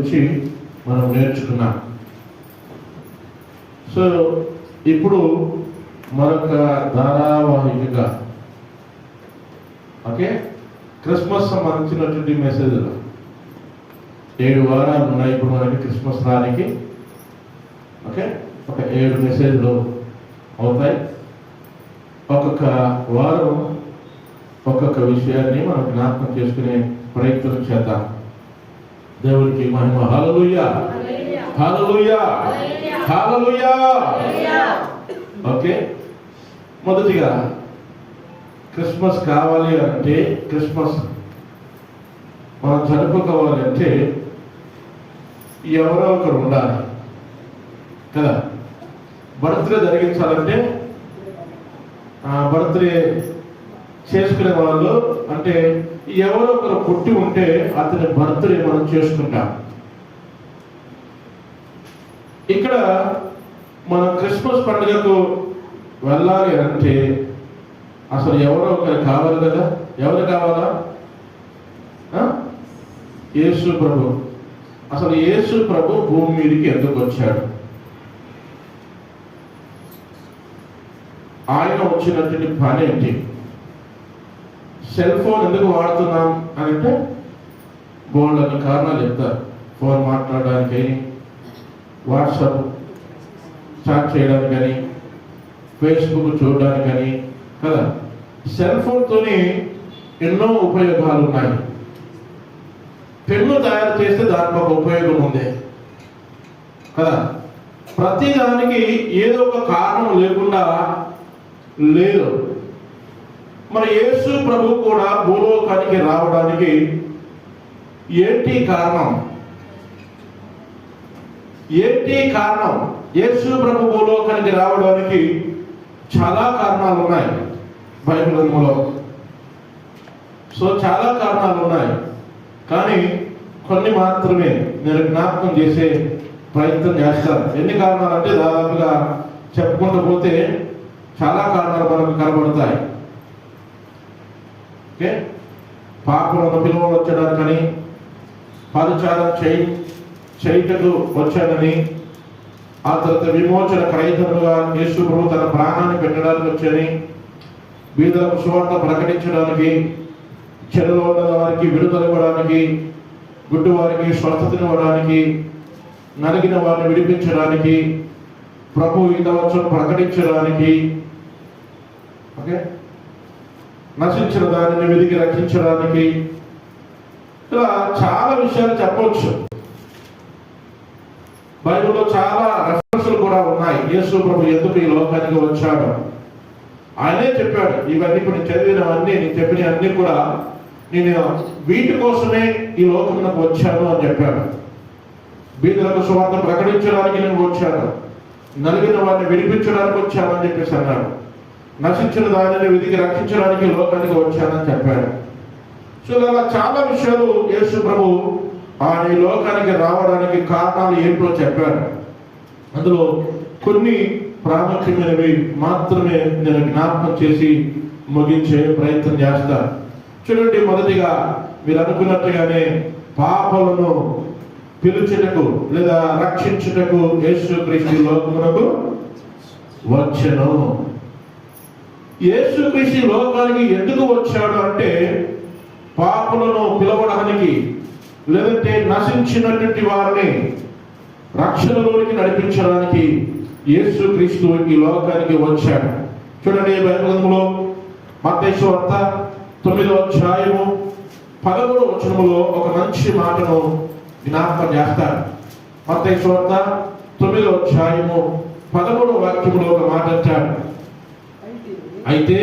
గురించి మనం నేర్చుకున్నాం. సో ఇప్పుడు మరొక ధారావాహికగా ఓకే క్రిస్మస్ సంబంధించినటువంటి మెసేజ్లు 7 వారాలు ఉన్నాయి ఇప్పుడు మనకి క్రిస్మస్ రానికి. ఓకే ఒక 7 మెసేజ్లు అవుతాయి. ఒక్కొక్క వారం ఒక్కొక్క విషయాన్ని మనం జ్ఞాపకం చేసుకునే ప్రయత్నం చేద్దాం. దేవునికి మహిమ. హల్లెలూయా హల్లెలూయా హల్లెలూయా. ఓకే మొదటిగా క్రిస్మస్ కావాలి అంటే, క్రిస్మస్ మనం జరుపుకోవాలంటే ఎవరో ఒకరు ఉండాలి కదా. బర్త్డే జరిగించాలంటే బర్త్డే చేసుకునే వాళ్ళు అంటే ఎవరో ఒకరు పుట్టి ఉంటే అతని బర్త్డే మనం చేసుకుంటాం. ఇక్కడ మనం క్రిస్మస్ పండుగకు వెళ్ళాలి అంటే అసలు ఎవరో ఒకరు కావాలి కదా. ఎవరు కావాలా? యేసు ప్రభు. అసలు యేసు ప్రభు భూమి మీదకి ఎందుకు వచ్చాడు? ఆయన వచ్చినటువంటి పని ఏంటి? సెల్ ఫోన్ ఎందుకు వాడుతున్నాం అని అంటే బోల్డ్ అనే కారణాలు చెప్తారు. ఫోన్ మాట్లాడడానికి, వాట్సాప్ చాట్ చేయడానికి కానీ, ఫేస్బుక్ చూడడానికి కానీ కదా. సెల్ ఫోన్తోని ఎన్నో ఉపయోగాలు ఉన్నాయి. పెన్ను తయారు చేస్తే దానికి ఒక ఉపయోగం ఉంది కదా. ప్రతి దానికి ఏదో ఒక కారణం లేకుండా లేదు. మన యేసు ప్రభు కూడా భూలోకానికి రావడానికి ఏంటి కారణం? ఏంటి కారణం? యేసు ప్రభు భూలోకానికి రావడానికి చాలా కారణాలు ఉన్నాయి బైబిల్ గ్రంథంలో. సో చాలా కారణాలు ఉన్నాయి, కానీ కొన్ని మాత్రమే నేను జ్ఞాపకం చేసే ప్రయత్నం చేస్తాను. ఎన్ని కారణాలు అంటే దాదాపుగా చెప్పుకుంటూ పోతే చాలా కారణాలు మనకు కనబడతాయి. ఓకే పాపలను పిలువవచ్చడానికని, పరిచారం చేయుటకు వచ్చానని, ఆ తర్వాత విమోచన క్రైతముగా యేసు ప్రభు తన ప్రాణాన్ని పెట్టడానికి వచ్చని, బీదలకు సువార్త ప్రకటించడానికి, చెరలో ఉన్న వారికి విడుదల ఇవ్వడానికి, గుడ్డు వారికి స్వస్థతనివ్వడానికి, నలిగిన వారిని విడిపించడానికి, ప్రభు హితవచనం ప్రకటించడానికి, ఓకే నశించిన దానిని వెతికి రక్షించడానికి, ఇలా చాలా విషయాలు చెప్పవచ్చు. బైబిల్లో చాలా రెఫరెన్స్లు కూడా ఉన్నాయి. యేసు ప్రభు ఎందుకు ఈ లోకానికి వచ్చాడు ఆయనే చెప్పాడు. ఇవన్నీ ఇప్పుడు నేను చదివినవన్నీ, నేను చెప్పినవన్నీ కూడా నేను వీటి కోసమే ఈ లోకంలోకి వచ్చాను అని చెప్పాడు. బీదలకు సువార్త ప్రకటించడానికి నేను వచ్చాను, నలిగిన వారిని విడిపించడానికి వచ్చాను అని చెప్పేసి అన్నాడు. నశించిన దానిని వెతికి రక్షించడానికి లోకానికి వచ్చానని చెప్పాడు. సో ఇలా చాలా విషయాలు యేసు ప్రభు ఆయన ఈ లోకానికి రావడానికి కారణాలు ఏంటో చెప్పాడు. అందులో కొన్ని ప్రాముఖ్యమైనవి మాత్రమే నేను జ్ఞాపకం చేసి ముగించే ప్రయత్నం చేస్తాను. చూడండి, మొదటిగా మీరు అనుకున్నట్టుగానే పాపలను పిలుచుటకు లేదా రక్షించుటకు యేసుక్రీస్తు లోకమునకు వచ్చెను. యేసుక్రీస్తు లోకానికి ఎందుకు వచ్చాడు అంటే పాపులను పిలవడానికి, లేదంటే నశించినటువంటి వారిని రక్షణలోనికి నడిపించడానికి యేసుక్రీస్తు ఈ లోకానికి వచ్చాడు. చూడండి, బైబిల్ గ్రంథంలో మత్తయి సువార్త 9వ అధ్యాయము 11వ వచనములో ఒక మంచి మాటను జ్ఞాపకం చేస్తాడు. మత్తయి సువార్త 9వ అధ్యాయము 11వ వాక్యములో ఒక మాట అంటాడు. అయితే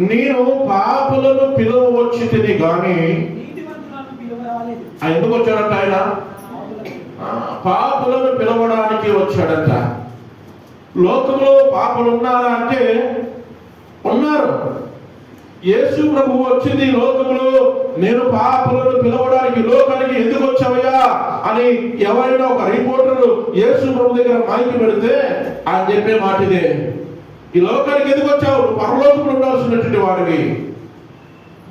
నేను పాపులను పిలువవచ్చితిని గాని ఎందుకు వచ్చాడంట? ఆయన పాపులను పిలవడానికి వచ్చాడంట. లోకంలో పాపులు ఉన్నారా అంటే ఉన్నారు. యేసు ప్రభు వచ్చింది లోకంలో నేను పాపులను పిలవడానికి లోకానికి ఎందుకు వచ్చావయ్యా అని ఎవరైనా ఒక రిపోర్టర్ యేసు ప్రభు దగ్గర మైకి పెడితే ఆయన చెప్పే మాట ఇదే, ఈ లోకానికి ఎందుకు వచ్చావు? నువ్వు పరలోకంలో ఉండాల్సినటువంటి వాడివి,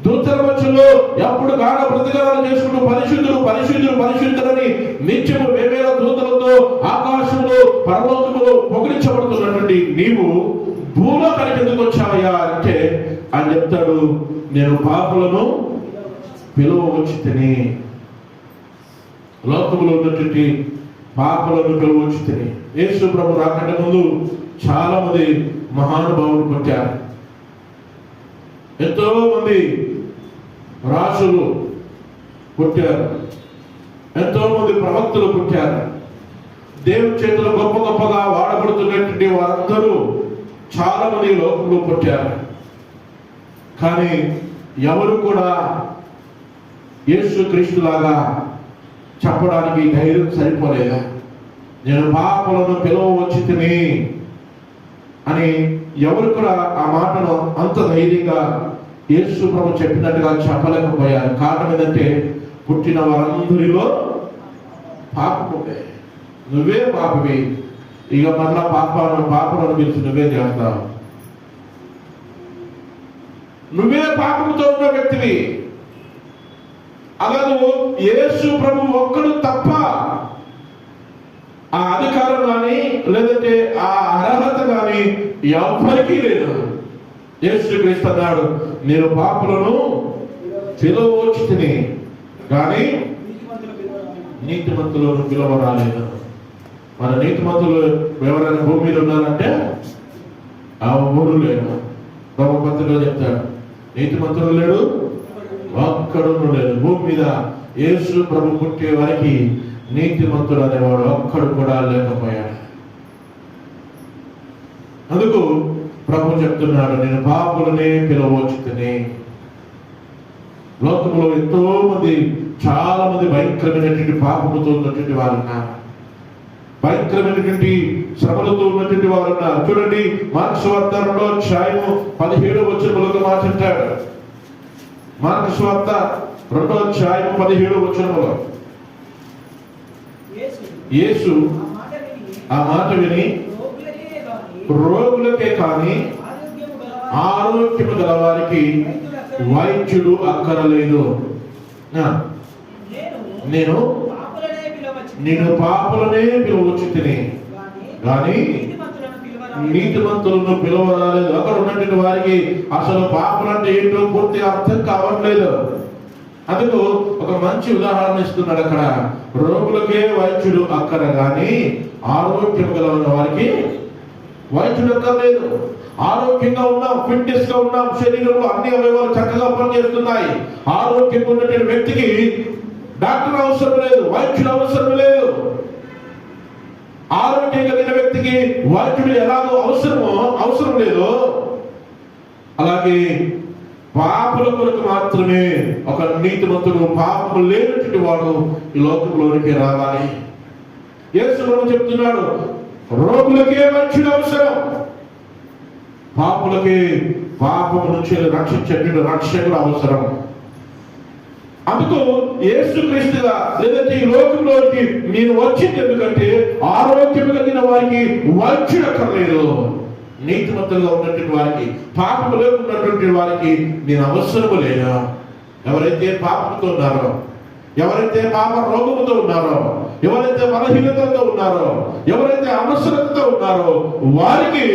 దూతల మధ్యలో ఎప్పుడు గాన ప్రతిగానాలు చేసుకుంటూ పరిశుద్ధులు పరిశుద్ధులు పరిశుద్ధులని నిత్యము వేవేల దూతలతో ఆకాశంలో పరలోకములో పొగిడించబడుతున్నటువంటి నీవు భూలోకానికి ఎందుకు వచ్చావయ్యా అంటే ఆయన చెప్తాడు, నేను పాపులను పిలువవచ్చి తిని, లోకములో ఉన్నటువంటి పాపులను పిలువవచ్చి తిని. యేసు ప్రభు రాకంటే ముందు చాలా మంది మహానుభావులు పుట్టారు, ఎంతో మంది రాజులు పుట్టారు, ఎంతో మంది ప్రవక్తలు పుట్టారు. దేవుని చేతులు గొప్ప గొప్పగా వాడబడుతున్నటువంటి వారందరూ చాలా మంది లోకంలో పుట్టారు. కానీ ఎవరు కూడా యేసు క్రీస్తులాగా చెప్పడానికి ధైర్యం సరిపోలేదా? నేను పాపులను పిలువవచ్చి తిని అని ఎవరు కూడా ఆ మాటను అంత ధైర్యంగా యేసు ప్రభు చెప్పినట్టుగా చెప్పలేకపోయారు. కారణం ఏంటంటే పుట్టిన వారందరిలో పాపముండే. నువ్వే పాపవి, ఇక మళ్ళా పాపలను పిలిచి నువ్వే చేస్తావు. నువ్వే పాపముతో ఉన్న వ్యక్తివి. అలా నువ్వు యేసు ప్రభు ఒక్కడు తప్ప ఆ అధికారం కానీ లేదంటే ఆ అర్హత కానీ ఎవ్వరికీ లేదు. యేసు క్రీస్తు అన్నాడు, నేను పాపులను పిలువవచ్చి తిని కానీ నీతిమంతులను పిలవరాలేదు. మన నీతిమంతులు ఎవరైనా భూమి మీద ఉన్నారంటే ఆ ఊరు లేడు. బ్రహ్మపత్రికలో చెప్తాడు, నీతిమంతులు లేడు, ఒక్కడు లేడు. భూమి మీద యేసు ప్రభు పుట్టే వారికి నీతిమంతుడు అనేవాడు ఒక్కడు కూడా లేకపోయాడు. అందుకు ప్రభు చెప్తున్నాడు, నేను పాపులనే పిలవవచ్చు తిని. లోకంలో ఎంతో మంది, చాలా మంది భయంకరమైనటువంటి పాపముతో ఉన్నటువంటి వారు ఉన్నారు, భయంకరమైనటువంటి శ్రమలతో ఉన్నటువంటి వారు ఉన్నారు. చూడండి, మార్కు సువార్త 2వ అధ్యాయము 17వ వచనములో మాట్లాడాడు. మార్కు సువార్త 2వ అధ్యాయము 17వ వచనములో యేసు ఆ మాట విని రోగులకే కానీ ఆరోగ్యము గలవారికి వైద్యుడు అక్కరలేదు. నేను పాపులనే పిలవచ్చు తిని కానీ నీతిమంతులను పిలవరాలేదు. అక్కడ ఉన్నటువంటి వారికి అసలు పాపులంటే ఏంటో పూర్తిగా అర్థం కావట్లేదు. అందుకు ఒక మంచి ఉదాహరణ ఇస్తున్నాడు అక్కడ. రోగులకే వైద్యుడు అక్కర కానీ ఆరోగ్యం గల వారికి వైద్యుడు అక్కర్లేదు. ఆరోగ్యంగా ఉన్నాం, ఫిట్నెస్ గా ఉన్నాం, శరీరంలో అన్ని అవయవాలు చక్కగా పనిచేస్తున్నాయి. ఆరోగ్యంగా ఉన్నటువంటి వ్యక్తికి డాక్టర్ అవసరం లేదు, వైద్యుడు అవసరం లేదు. ఆరోగ్యం కలిగిన వ్యక్తికి వైద్యుడు ఎలాగో అవసరం లేదు. అలాగే పాపుల కొరకు మాత్రమే ఒక నీతిమంతుడు, పాపము లేనటువంటి వాడు ఈ లోకంలోనికి రావాలి. యేసు ప్రభు చెప్తున్నాడు, రోగులకే వైద్యుడు అవసరం, పాపులకి పాపము నుంచి రక్షించేటువంటి రక్షకుడు అవసరం. అందుకు యేసుక్రీస్తుగా లేదంటే ఈ లోకంలోకి నేను వచ్చింది ఎందుకంటే ఆరోగ్యం కలిగిన వారికి వైద్యుడు అక్కర్లేదు. నీతిమంతులుగా ఉన్నటువంటి వారికి, పాపము లేకున్నటువంటి వారికి నేను అవసరము లేదా? ఎవరైతే పాపంతో ఉన్నారో, ఎవరైతే పాప రోగముతో ఉన్నారో, ఎవరైతే బలహీనతతో ఉన్నారో, ఎవరైతే అవసరతతో ఉన్నారో వారిని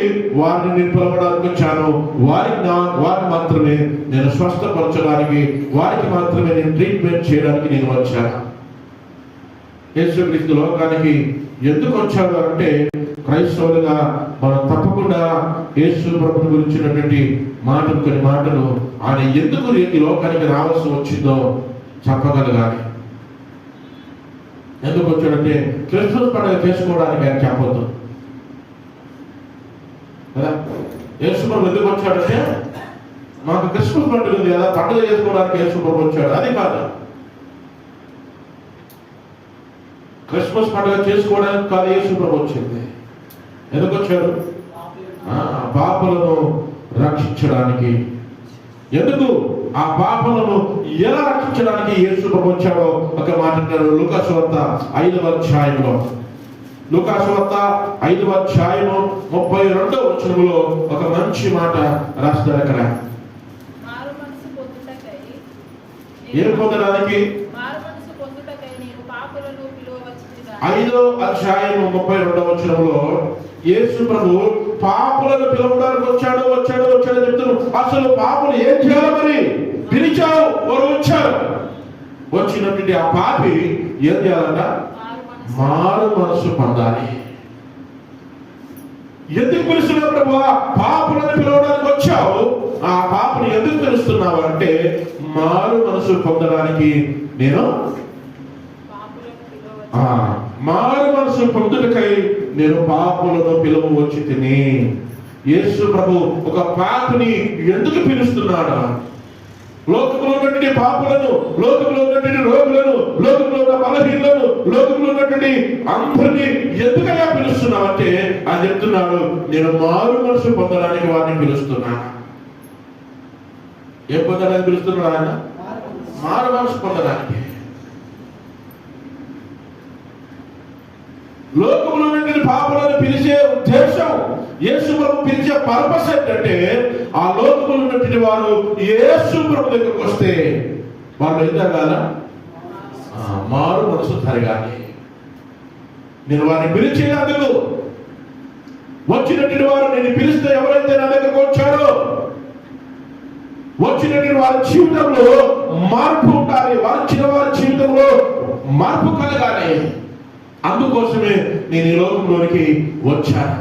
నేను పిలవడానికి వచ్చాను. వారిని మాత్రమే నేను స్వస్థపరచడానికి, వారికి మాత్రమే నేను ట్రీట్మెంట్ చేయడానికి నేను వచ్చాను. యేసుక్రీస్తు లోకానికి ఎందుకు వచ్చాడు అంటే క్రైస్తవులుగా మనం తప్పకుండా యేసు ప్రభుని గురించినటువంటి కొన్ని మాటలు ఆయన ఎందుకు ఈ లోకానికి రావాల్సి వచ్చిందో చెప్పగలగాలి. ఎందుకు వచ్చాడంటే క్రిస్మస్ పండుగ చేసుకోవడానికి ఆయన చెప్పొద్దు కదా. యేసు ప్రభు ఎందుకు వచ్చాడంటే మాకు క్రిస్మస్ పండుగ ఉంది కదా, పండుగ చేసుకోవడానికి యేసు ప్రభు వచ్చాడు, అది కాదు. క్రిస్మస్ పండుగ చేసుకోవడానికి కాదు యేసు ప్రభు వచ్చింది. ఎందుకు వచ్చాడు? పాపలను రక్షించడానికి. ఎందుకు? ఆ పాపలను ఎలా రక్షించడానికి యేసు ప్రభు వచ్చాడో ఒక మాట అంటారు. లూకాసు వార్త 5వ అధ్యాయంలో, లూకాసు వార్త 5వ అధ్యాయము 32వ వచనములో ఒక మంచి మాట రాస్తారు. అక్కడ ఏం పొందడానికి? మారు మనసు పొందుటకై నేను పాపులను పిలువవచ్చుగా. 5వ అధ్యాయం 32వ వచనంలో యేసు ప్రభు పాపులను పిలవడానికి వచ్చాడు చెప్తున్నాడు. అసలు పాపులు ఏం చేయాలి? మరి పిలిచావు, వారు వచ్చారు. వచ్చినటువంటి ఆ పాపి ఏం చేయాలంట? మారు మనసు పొందాలి. ఎందుకు పిలుస్తున్నావు ప్రభు? పాపులను పిలవడానికి వచ్చావు, ఆ పాపను ఎందుకు పిలుస్తున్నావు అంటే మారు మనసు పొందడానికి నేను మారు మనసు పొందుటకై నేను పాపులను పిలువవచ్చి తిని. యేసు ప్రభు ఒక పాపిని ఎందుకు పిలుస్తున్నాడు? లోకంలో ఉన్నటువంటి పాపులను, లోకంలో ఉన్నటువంటి రోగులను, లోకంలో ఉన్న బలహీనులను, లోకంలో ఉన్నటువంటి అందరినీ ఎందుకలా పిలుస్తున్నావు అంటే ఆయన చెప్తున్నాడు, నేను మారు మనసు పొందడానికి వారిని పిలుస్తున్నాను. ఏం పొందడానికి పిలుస్తున్నాడు ఆయన? మారు మనసు పొందడానికి. లోకంలో ఉన్నటువంటి పాపులను పిలిచే ఉద్దేశం, యేసు ప్రభు పిలిచే పర్పస్ ఏంటంటే ఆ లోకంలో ఉన్నటువంటి వారు యేసు ప్రభు దగ్గరకు వస్తే వాళ్ళు ఏం జరగాల? మారు మనసు జరగాలి. నేను వారిని పిలిచేందుకు వచ్చినటువంటి వారు, నేను పిలిస్తే ఎవరైతే నా దగ్గరకు వచ్చారో వచ్చినటువంటి వారి జీవితంలో మార్పు ఉండాలి, వారి జీవితంలో మార్పు కలగాలి. అందుకోసమే నేను ఈ లోకంలోనికి వచ్చాను.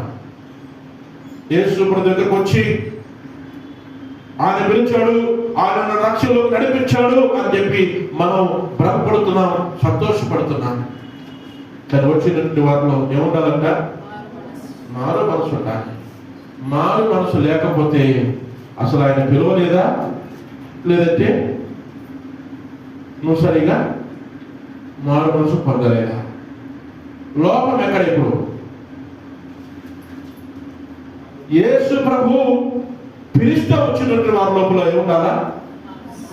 యేసు ప్రభు దగ్గరకు వచ్చి ఆయన పిలిచాడు, ఆయన రక్షణలోకి నడిపించాడు అని చెప్పి మనం భ్రమపడుతున్నాం, సంతోషపడుతున్నాం. కానీ వచ్చినటువంటి వారిలో ఏముండాలంట? మారు మనసు ఉండాలి. మారు మనసు లేకపోతే అసలు ఆయన పిలవలేదా, లేదంటే నువ్వు సరిగా మారు మనసు పొందలేదా? లోపం ఎక్కడ? ఇప్పుడు యేసు ప్రభు పిలిస్తే వచ్చినటువంటి వారి లోపల ఏముండాలా?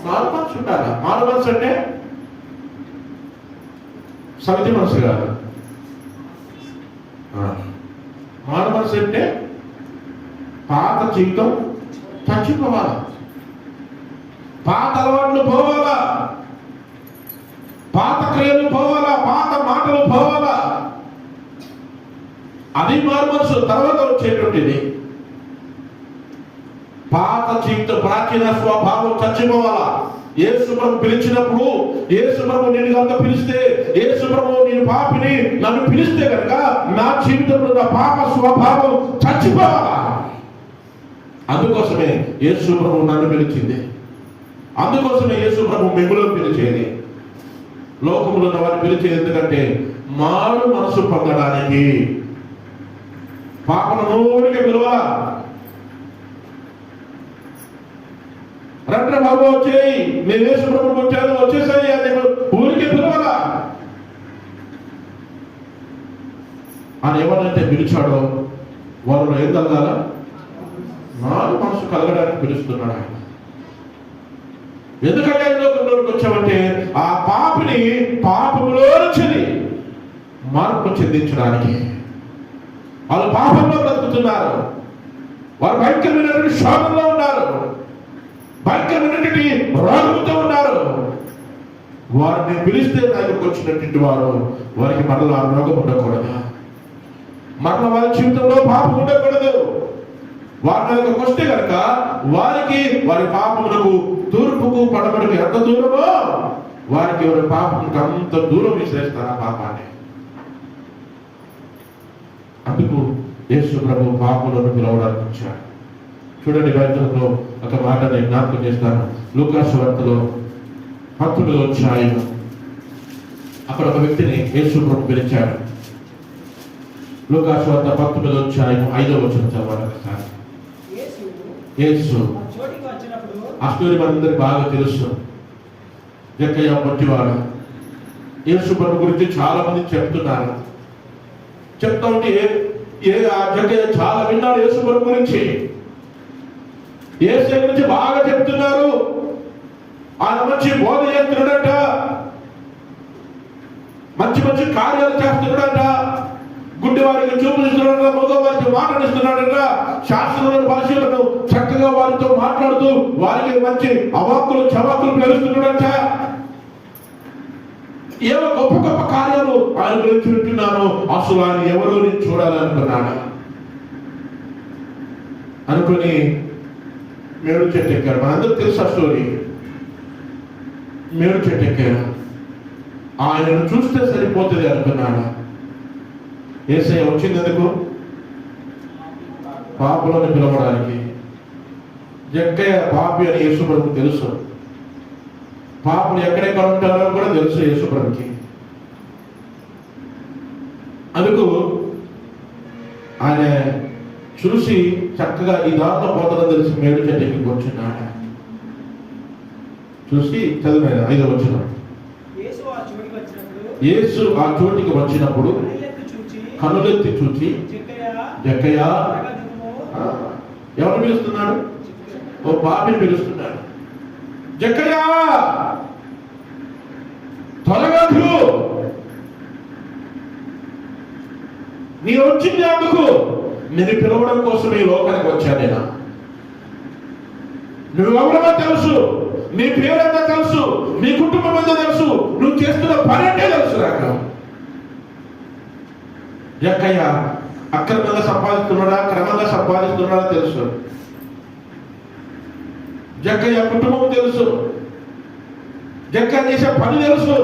మారు మనసు ఉండాలా. మారు మనసు అంటే సమితి మనసు కాదు. మారు మనసు అంటే పాత జీవితం చచ్చిపోవాలా, పాత అలవాట్లు పోవాలా, పాత క్రియలు పోవాలా, పాత మాటలు పోవాలా. అది మారు మనసు. తర్వాత వచ్చేటువంటిది పాత జీవితం, ప్రాచీన స్వభావం చచ్చిపోవాలా. యేసు ప్రభు పిలిచినప్పుడు, యేసు ప్రభు నేను కనుక పిలిస్తే, యేసు ప్రభు నేను పాపిని నన్ను పిలిస్తే కనుక నా జీవితంలో నా పాప స్వభావం చచ్చిపోవాలా. అందుకోసమే యేసు ప్రభు నన్ను పిలిచింది, అందుకోసమే యేసు ప్రభు మిమ్మల్ని పిలిచేది, లోకంలో ఉన్న వారిని పిలిచేది. ఎందుకంటే మారు మనసు పొందడానికి. పాపను నూరికి పిలవాలా. రండి బాబు వచ్చేయి, నేను యేసు ప్రభు వచ్చాను, వచ్చేసాయి అని ఊరికి పిలవాలా. అని ఎవరైతే పిలిచాడో వారిలో ఏం కలగాల? మారు మనసు కలగడానికి పిలుస్తున్నాడు ఆయన. ఎందుకంటే లోకంలోకి వచ్చామంటే ఆ పాపిని పాపములో నుంచి మార్పు చెందించడానికి. వాళ్ళు పాపంలో బ్రతుకుతున్నారు, వారు భయంకరమైనటువంటి శోధనలో ఉన్నారు, భయంకరమైనటువంటి రోగంతో ఉన్నారు. వారిని పిలిస్తే దగ్గరకు వచ్చినటువంటి వారు వారికి మరలా రోగం ఉండకూడదు, మరలా వారి జీవితంలో పాపం ఉండకూడదు. వారి దగ్గరకు వస్తే కనుక వారికి వారి పాపములకు తూర్పుకు పడమరకు ఎంత దూరమో వారికి వారి పాపములకు అంత దూరం విసిరేస్తారు ఆ పాపాన్ని. అందుకు యేసు ప్రభు పాపములను పిలవడానికి వచ్చాడు. చూడండి, బైబిల్లో ఒక మాట నేను జ్ఞాపకం చేస్తాను. లూకాసు వార్తలో 19వ అధ్యాయం అక్కడ ఒక వ్యక్తిని యేసు ప్రభు పిలిచాడు. లూకాసు వార్త 19వ అధ్యాయం 5వ వచనం చదవాలి ఒకసారి. యేసు ఆ స్టోరీ మనందరికి బాగా తెలుసు. జక్కయ్య పొట్టివాడు. యేసు ప్రభు గురించి చాలా మంది చెప్తున్నారు. చెప్తా ఉంటే ఆ జక్కయ్య చాలా విన్నాడు యేసు ప్రభు గురించి. యేసు గురించి బాగా చెప్తున్నారు. ఆయన మంచి బోధ చేస్తున్నాడట, మంచి మంచి కార్యాలు చేస్తున్నాడట, గుడ్డి వారికి చూపిస్తున్నాడట, మగవారికి మాట్లాడిస్తున్నాడట, శాస్త్రులను పరిశీలనను చక్కగా వారితో మాట్లాడుతూ వారికి మంచి అవాక్కులు చవాకులు పిలుస్తున్నాడట. ఏవో గొప్ప గొప్ప కార్యాలు ఆయన గురించి వింటున్నాను, అసలు ఆయన ఎవరో నేను చూడాలనుకున్నాడు. అనుకుని మేడు చెట్టు ఎక్కాడు. మనందరూ తెలుసు ఆ స్టోరీ. మేడు చెట్టు ఎక్కాడు. ఆయనను చూస్తే సరిపోతుంది అనుకున్నాడు. యేసయ్య వచ్చింది ఎందుకు? పాపలను పిలవడానికి. జక్కయ్య పాపి అని యేసుప్రభుకు తెలుసు. పాపలు ఎక్కడెక్కడ ఉంటారో కూడా తెలుసు యేసుప్రభుకి. అందుకు ఆయన చూసి చక్కగా ఈ దాంట్లో పోతుందని తెలిసి మేడు చెట్టుకి కూర్చున్నాడు. చూసి చదివాను 5వ వచనం. యేసు ఆ చోటికి వచ్చినప్పుడు కనులెత్తి చూచి జక్కయ్య, ఎవరు పిలుస్తున్నాడు? ఓ పాపిని పిలుస్తున్నాడు. జక్కయ్య త్వరగా నీ వచ్చింది అందుకు, నేను పిలవడం కోసం ఈ లోకానికి వచ్చాను. నేను నువ్వెవరో తెలుసు, నీ పేరంతా తెలుసు, నీ కుటుంబం అంతా తెలుసు, నువ్వు చేస్తున్న పని అంటే తెలుసు నాకు. జక్కయ్య అక్రమంగా సంపాదిస్తున్నాడా క్రమంగా సంపాదిస్తున్నాడా తెలుసు. జక్కయ్య కుటుంబం తెలుసు, జక్కయ్య చేసే పని తెలుసు.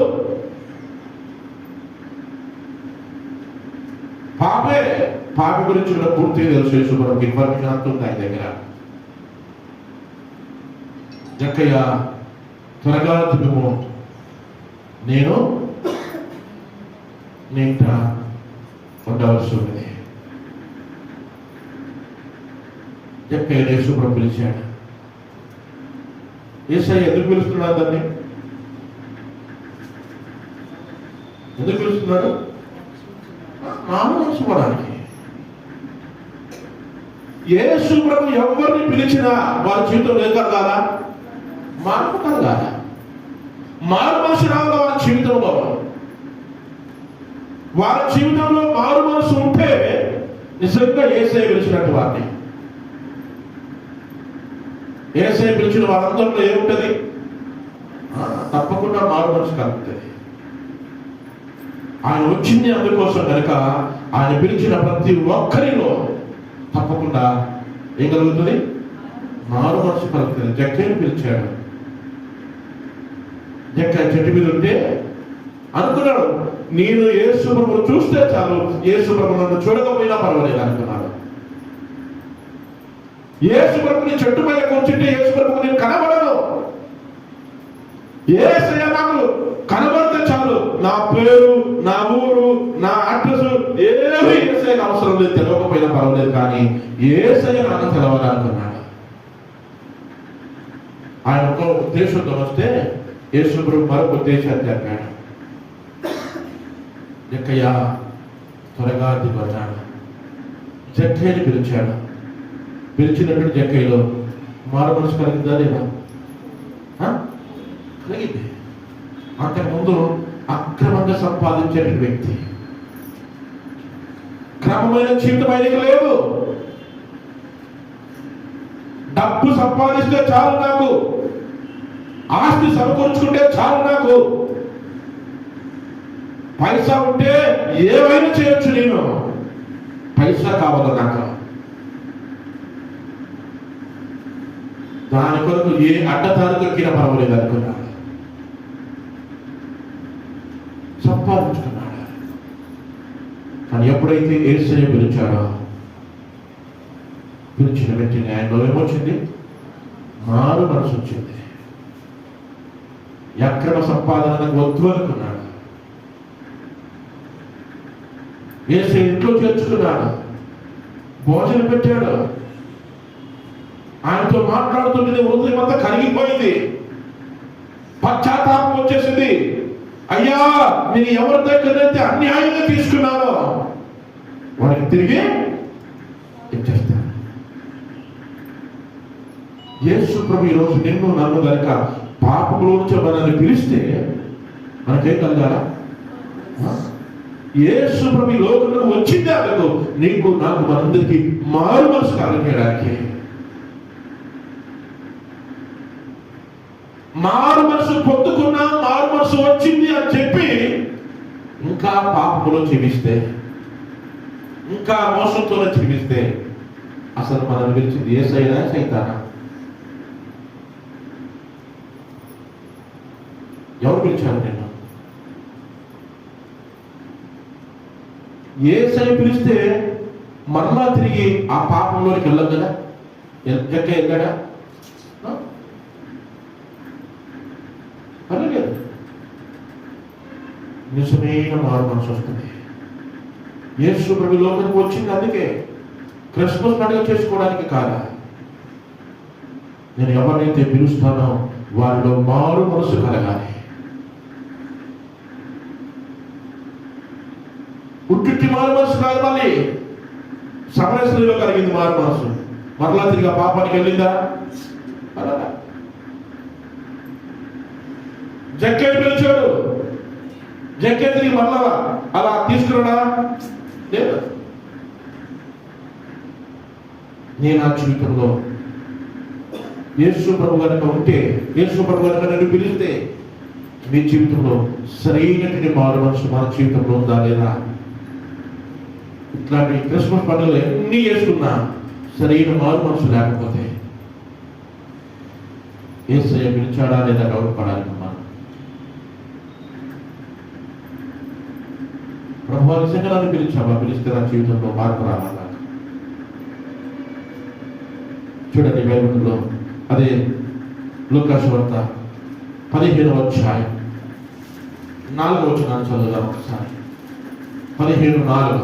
పాపి గురించి కూడా పూర్తిగా తెలుసు. యేసుప్రభుకి ఇన్ఫర్మేషన్ అంతా ఉంది ఆయన దగ్గర. జక్కయ్య త్వరగా దిగుము, నేను నీట ఉండవలసి ఉన్నది. జక్కయ్య యేసుప్రభు పిలిచాడు. యేసయ్య ఎందుకు పిలుస్తున్నాడు? దాన్ని ఎందుకు పిలుస్తున్నాడు? మానవడానికి. యేసుప్రభు ఎవరిని పిలిచినా వారి జీవితంలో ఏం కలగాల? మార్పు కలగాల. మారు మనసు రావాలి వారి జీవితంలో. వారి జీవితంలో మారు మనసు ఉంటే నిజంగా యేసయ్య పిలిచినట్టు వారిని. యేసయ్య పిలిచిన వారందరిలో ఏముంటది? తప్పకుండా మారు మనసు కలుగుతుంది. ఆయన వచ్చింది అందుకోసం కనుక ఆయన పిలిచిన ప్రతి ఒక్కరిలో తప్పకుండా ఏం కలుగుతుంది? మారు మనసు కలుగుతుంది. జక్కయ్యను పిలిచాడు. జక్కయ్య చెట్టు మీద ఉంటే అనుకున్నాడు, నేను యేసుప్రభును చూస్తే చాలు, యేసుప్రభు నన్ను చూడకపోయినా పర్వాలేదు అనుకున్నాడు. యేసుప్రభుని చెట్టు పైన కూర్చుంటే యేసుప్రభుకు నేను కనబడను. యేసయ్య నాకు కనబడితే చాలు, నా పేరు, నా ఊరు, నా అడ్రస్ ఏమీ యేసయ్యకు అవసరం లేదు, తెలియకపోయినా పర్వాలేదు, కానీ యేసయ్య నాకు తెలవాలనుకున్నాడు. ఆయన ఒక ఉద్దేశంతో వస్తే యేసుప్రభు మరొక ఉద్దేశాన్ని చెప్పాడు. జక్కయ్య త్వరగా దిగొచ్చాడు. జక్కయ్యని పిలిచాడు. పిలిచినటువంటి జక్కయ్యలో మారు మనసు కలిగిందా లేదా? కలిగింది. అంతకుముందు అక్రమంగా సంపాదించే వ్యక్తి, క్రమమైన జీవితం ఆయనకి లేదు. డబ్బు సంపాదిస్తే చాలు నాకు, ఆస్తి సమకూర్చుకుంటే చాలు నాకు, పైసా ఉంటే ఏమైనా చేయొచ్చు, నేను పైసా కావాలి నాకు, దాని కొరకు ఏ అడ్డదారి దొరికినా పర్వాలేదు అనుకున్నాడు. సంపాదించుకున్నాడు. కానీ ఎప్పుడైతే యేసయ్య పిలిచాడో, పిలిచిన వెంటనే ఆయనలో ఏమొచ్చింది? మారు మనసు వచ్చింది. అక్రమ సంపాదన వద్దు అనుకున్నాడు. యేసయ్య ఇంట్లో చేర్చుకున్నాడు, భోజనం పెట్టాడు. ఆయనతో మాట్లాడుతుంటే హృదయం అంతా కరిగిపోయింది. పశ్చాత్తాపం వచ్చేసింది. అయ్యా, నేను ఎవరి దగ్గరైతే అన్యాయంగా తీసుకున్నానో వారికి తిరిగి ఇచ్చేస్తాను. యేసు ప్రభు ఈరోజు నిన్ను నన్ను గనక పాపంలో నుంచి మనల్ని పిలిస్తే మనకేం కలగాల? యేసు ప్రభు ఈ లోకంలో వచ్చిందే అందుకు, నీకు నాకు మనందరికీ మారు మనసు కలగడానికి. మారు మనసు పొందుకున్నా, మారు మనసు వచ్చింది అని చెప్పి ఇంకా పాపములో జీవిస్తే, ఇంకా మోసంతో జీవిస్తే అసలు మనం పిలిచింది యేసయ్యనా సైతానా? ఎవరు పిలిచారు నిన్ను? యేసయ్య పిలిస్తే మరలా తిరిగి ఆ పాపంలోకి వెళ్ళదు కదా? ఎక్క వెళ్ళాడా? అలాగేదు. నిజమైన మారు మనసు వస్తుంది. యేసు ప్రభు లోకానికి వచ్చింది అందుకే, క్రిస్మస్ పండుగ చేసుకోవడానికి కాదా. నేను ఎవరినైతే పిలుస్తానో వారిలో మారు మనసు కలగాలి. ఉట్టి మారు మనసు కాదు, మళ్ళీ సమరస్త్రీలో కలిగింది మారు మనసు. మరలా తిరిగి పాపానికి వెళ్ళిందా? అలాగా. జక్కే పిలిచాడు, జక్కే తిరిగి మరలా అలా తీసుకురాడా? లేదు. నేను ఆ జీవితంలో యేసు ప్రభు కనుక ఉంటే, యేసు ప్రభు కనుక నన్ను పిలిస్తే, మీ జీవితంలో సరైనటువంటి మారు మనసు మన జీవితంలో ఉందా లేదా? ఇట్లాంటి క్రిస్మస్ పండుగలు ఎన్ని చేసుకున్నా సరైన మారు మనసు లేకపోతే యేసయ్య పిలిచాడా లేదా డౌట్ పడాలి. మనం ప్రభువా నిజంగా నన్ను పిలిచావా? పిలిస్తే నా జీవితంలో మార్పు రావాలా? చూడండి బైబిల్లో అదే లూకా సువార్త 15వ అధ్యాయం 4వ వచనాన్ని చదువుదాం ఒకసారి. 15:4.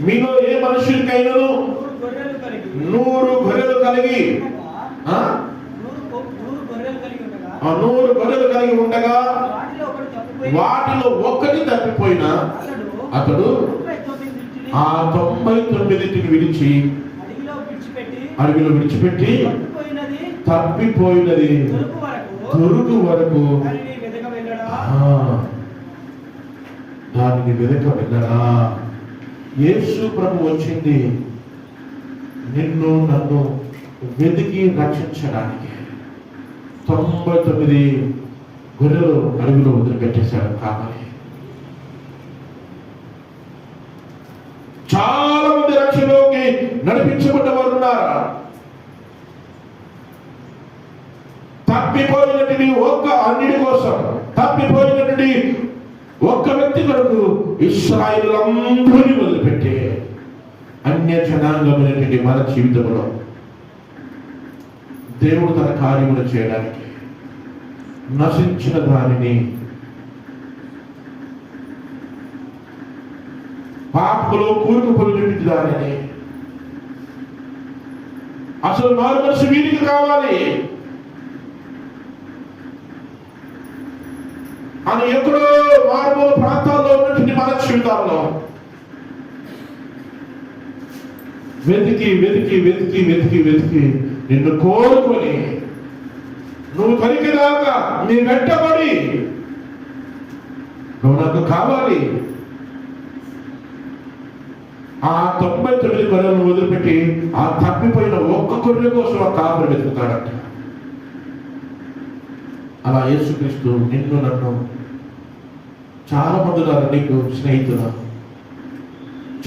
మీలో ఏ మనుషుడికైనాను 100 గొర్రెలు కలిగి 100 గొర్రెలు కలిగి ఉండగా వాటిలో ఒక్కటి తప్పిపోయినా అతడు ఆ 99 విడిచి అడవిలో విడిచిపెట్టి తప్పిపోయినది దొరుకు వరకు దానిని వెదక వెళ్ళడా. యేసు ప్రభు వచ్చింది నిన్ను నన్ను వెతికి రక్షించడానికి. 99 గొర్రెలు అడవిలో వదిలిపెట్టేశాడు కాబట్టి చాలా మంది రక్షణలోకి నడిపించబడ్డ వారు ఉన్నారు. తప్పిపోయినటువంటి అన్నిటి కోసం, తప్పిపోయినటువంటి ఒక్క వ్యక్తి కొరకు ఇశ్రాయేలులందరినీ వదిలిపెట్టే అన్య జనాంగమైనటువంటి మన జీవితంలో దేవుడు తన కార్యములు చేయడానికి నశించిన దానిని, పాపములో కూరుకుపోయినటువంటి దానిని, అసలు మారు మనసు వీరికి కావాలి అని ఎక్కడో మారుమూల ప్రాంతాల్లో ఉన్నటువంటి మన జీవితాల్లో వెతికి వెతికి వెతికి వెతికి వెతికి నిన్ను కోరుకొని నువ్వు దొరికేదాకా నీ వెంటబడి నువ్వు నాకు కావాలి. ఆ 99 గొర్రెలను వదిలిపెట్టి ఆ తప్పిపోయిన ఒక్క గొర్రె కోసం ఆ కాపరి వెతుకుతాడంట. అలా యేసుక్రీస్తు నిన్ను నన్ను, చాలా మంది ఉన్నారు నీకు స్నేహితులు,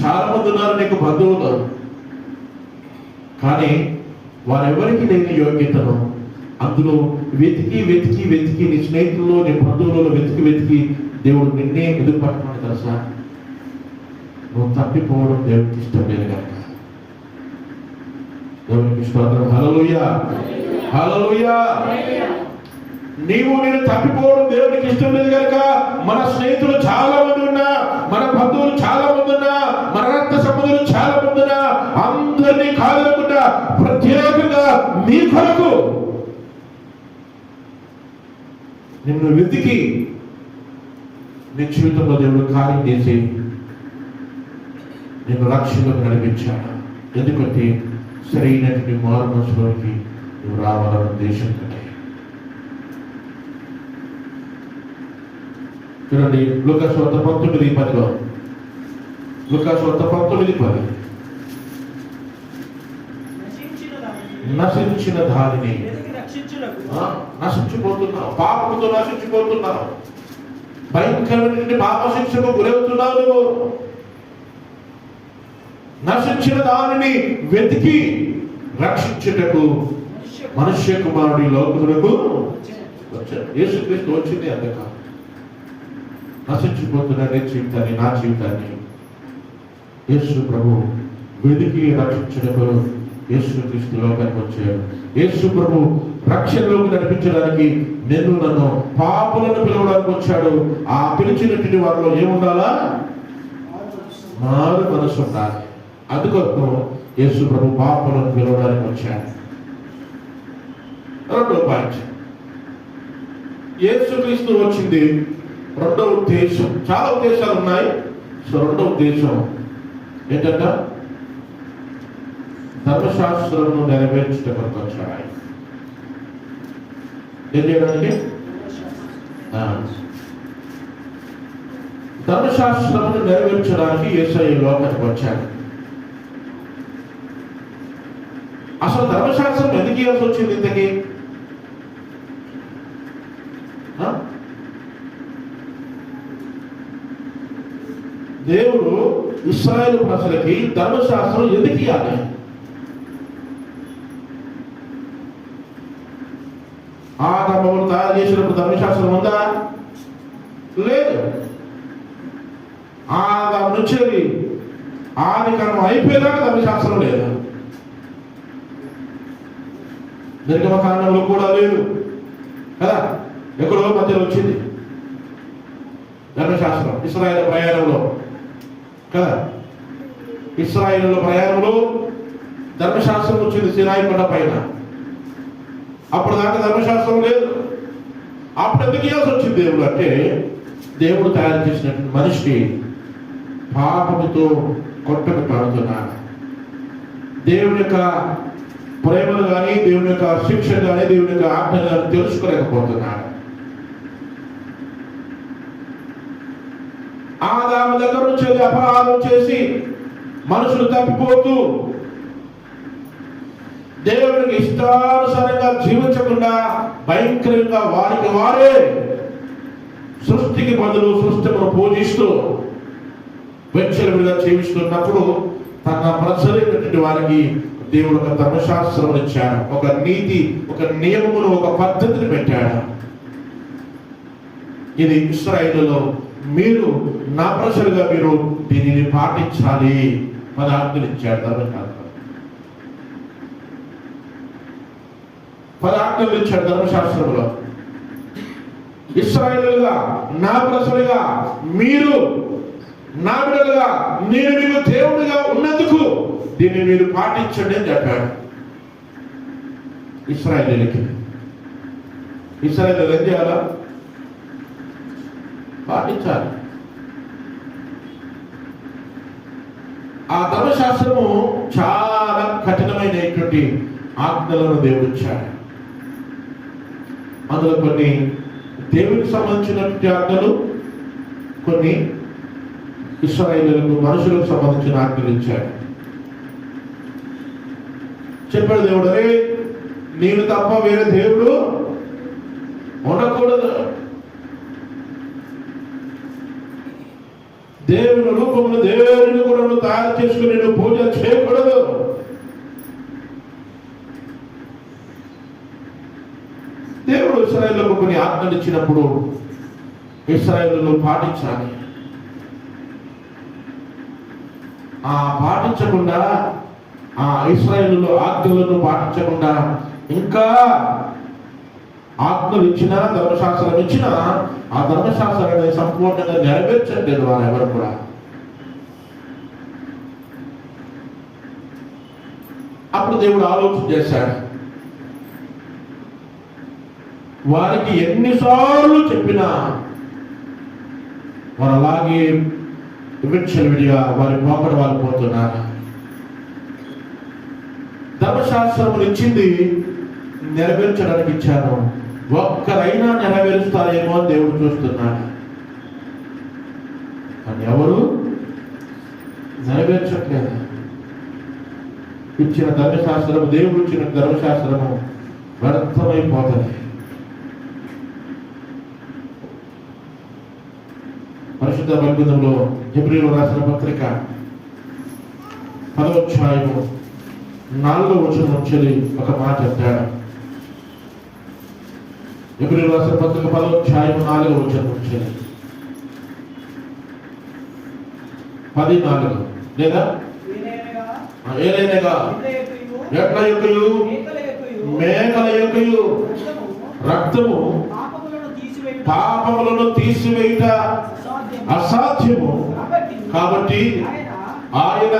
చాలా మంది ఉన్నారు నీకు బంధువులు, కానీ వారెవరికి లేని యోగ్యతను అందులో వెతికి వెతికి వెతికి నీ స్నేహితుల్లో, నీ బంధువులలో వెతికి వెతికి దేవుడు నిన్నే ఎదురు పట్టుకుని తెలుసా? నువ్వు తప్పిపోవడం దేవుడికి ఇష్టం లేదు కనుక. దేవునికి స్తోత్రం. హల్లెలూయా, హల్లెలూయా. నీవు నేను తప్పిపోవడం దేవుడికి ఇష్టం లేదు కనుక మన స్నేహితులు చాలా మంది ఉన్నా, మన బంధువులు చాలా మంది ఉన్నా, మన రక్త సంబంధులు చాలా మంది ఉన్నా, అందరినీ కాదనకుండా ప్రత్యేకంగా మీ కొరకు నిన్ను వెతికి నీ జీవితంలో దేవుడు కార్యం చేసి నిన్ను రక్షణలోకి నడిపించాడు. ఎందుకంటే సరైనటువంటి మారు మనసులోకి నువ్వు రావాలన్న ఉద్దేశం కంటే. చూడండి లూకా సువార్త 19:10. లూకా సువార్త 19:10. నశించిన దానిని వెతికి రక్షించుటకు నశించిపోతున్నావు, పాపంతో నశించిపోతున్నావు, భయంకరమైన పాప శిక్షకు గురవుతున్నావు. నువ్వు నశించిన దానిని వెతికి రక్షించుటకు మనుష్య కుమారుడి లోకములకు వచ్చాడు. యేసుక్రీస్తు వచ్చింది అంతకాలం. నశించిపోతున్న నీ జీవితాన్ని, నా జీవితాన్ని యేసు ప్రభు వెతికి రక్షించుటకు యేసుక్రీస్తు లోకానికి వచ్చాడు. యేసు ప్రభు రక్షణలోకి నడిపించడానికి నన్ను పాపులను పిలవడానికి వచ్చాడు. ఆ పిలిచినటువంటి వారిలో ఏముండాలా? మారు మనసు ఉండాలి. అందుకొరకు యేసు ప్రభు పాపులను పిలవడానికి వచ్చాడు. రెండో పాయింట్, యేసుక్రీస్తు వచ్చింది రెండో ఉద్దేశం. చాలా ఉద్దేశాలు ఉన్నాయి. సో రెండో ఉద్దేశం ఏంటంట? ధర్మశాస్త్రమును నెరవేర్చడానికి వచ్చాడు ఆయన. ఏం చేయడానికి? ధర్మశాస్త్రమును నెరవేర్చడానికి యేసయ్య లోకానికి వచ్చాడు. అసలు ధర్మశాస్త్రం ఎందుకు ఇవ్వాల్సి వచ్చింది ఇంతకీ? దేవుడు ఇశ్రాయేలు ప్రజలకి ధర్మశాస్త్రం ఎందుకు ఇవ్వాలి? ఆదామును తయారు చేసినప్పుడు ధర్మశాస్త్రం ఉందా? లేదు. ఆదాము నుంచి ఆది కర్మ అయిపోయేదాకా ధర్మశాస్త్రం లేదు. నిర్గమకాండంలో కూడా లేదు కదా, ఎక్కడో మధ్యలో వచ్చింది ధర్మశాస్త్రం. ఇశ్రాయేలు ప్రయాణంలో కదా, ఇశ్రాయేలు ప్రయాణంలో ధర్మశాస్త్రం వచ్చింది సినాయి కొండ పైన. అప్పుడు దాకా ధర్మశాస్త్రం లేదు. అప్పుడు ఎందుకు ఇవ్వాల్సి వచ్చింది దేవుడు అంటే, దేవుడు తయారు చేసినటువంటి మనిషి పాపముతో కొట్టకు పడుతున్నాడు. దేవుని యొక్క ప్రేమను కానీ, దేవుని యొక్క శిక్ష కానీ, దేవుని యొక్క ఆజ్ఞను కానీ తెలుసుకోలేకపోతున్నాడు. ఆదాము దగ్గర నుంచి అపరాధం చేసి మనుషులు తప్పిపోతూ దేవునికి ఇష్టానుసారంగా జీవించకుండా భయంకరంగా వారికి వారే సృష్టికి బదులు సృష్టిని పూజిస్తూ వెచ్చలుగా జీవిస్తున్నప్పుడు తన ప్రజలైనటువంటి వారికి దేవుడు ఒక ధర్మశాస్త్రం ఇచ్చాడు, ఒక నీతి, ఒక నియమమును, ఒక పద్ధతిని పెట్టాడు. ఇది ఇశ్రాయేలులో మీరు నా ప్రజలుగా మీరు దీనిని పాటించాలి మన ఆజ్ఞలు ఇచ్చాడు. ధర్మశాస్త్రం పదార్థాలు ఇచ్చాడు ధర్మశాస్త్రంలో. ఇశ్రాయేలుగా నా ప్రజలుగా మీరు నా బిడ్డలుగా నేను మీకు దేవుడిగా ఉన్నందుకు దీన్ని మీరు పాటించండి అని చెప్పాడు ఇశ్రాయేలుకి. ఇశ్రాయేలు ఏం చేయాలా? పాటించాలి. ఆ ధర్మశాస్త్రము చాలా కఠినమైనటువంటి ఆజ్ఞలను దేవుడు ఇచ్చాడు. అందులో కొన్ని దేవునికి సంబంధించినటువంటి ఆజ్ఞలు, కొన్ని ఇశ్రాయేలులకు మనుషులకు సంబంధించిన ఆజ్ఞలు ఇచ్చాడు. చెప్పాడు దేవుడు, అరే నేను తప్ప వేరే దేవుడు ఉండకూడదు, దేవుని రూపంలో దేవుని కూడా తయారు చేసుకుని నేను పూజ చేయకూడదు. దేవుడు ఇశ్రాయేలులకు కొన్ని ఆజ్ఞలు ఇచ్చినప్పుడు ఇశ్రాయేలు పాటించాలి. ఆ పాటించకుండా, ఆ ఇశ్రాయేలు ఆజ్ఞలను పాటించకుండా ఇంకా ఆజ్ఞలు ఇచ్చినా, ధర్మశాస్త్రం ఇచ్చినా ఆ ధర్మశాస్త్రాన్ని సంపూర్ణంగా నెరవేర్చలేదు వారు ఎవరు కూడా. అప్పుడు దేవుడు ఆలోచన చేశాడు, వారికి ఎన్నిసార్లు చెప్పినా వారు అలాగే విడిగా వారి పోకడ వాళ్ళు పోతున్నారు. ధర్మశాస్త్రం ఇచ్చింది నెరవేర్చడానికి ఇచ్చాను, ఒక్కరైనా నెరవేరుస్తారేమో అని దేవుడు చూస్తున్నాడు. కానీ ఎవరు నెరవేర్చట్లేదు. ఇచ్చిన ధర్మశాస్త్రము, దేవుడు ఇచ్చిన ధర్మశాస్త్రము వ్యర్థమైపోతుంది. పరిశుద్ధ బైబిల్లో హెబ్రీయులకు రాసిన పత్రిక 10వ అధ్యాయము 4వ వచనం నుంచి ఒక మాట అంటాడు. హెబ్రీయులకు రాసిన పత్రిక 10వ అధ్యాయము 4వ వచనం నుంచి 14 లేదా ఏలైనగా ఎట్ల యొక్కయు మేకల యొక్కయు రక్తము పాపములను తీసివేయుట అసాధ్యము. కాబట్టి ఆయన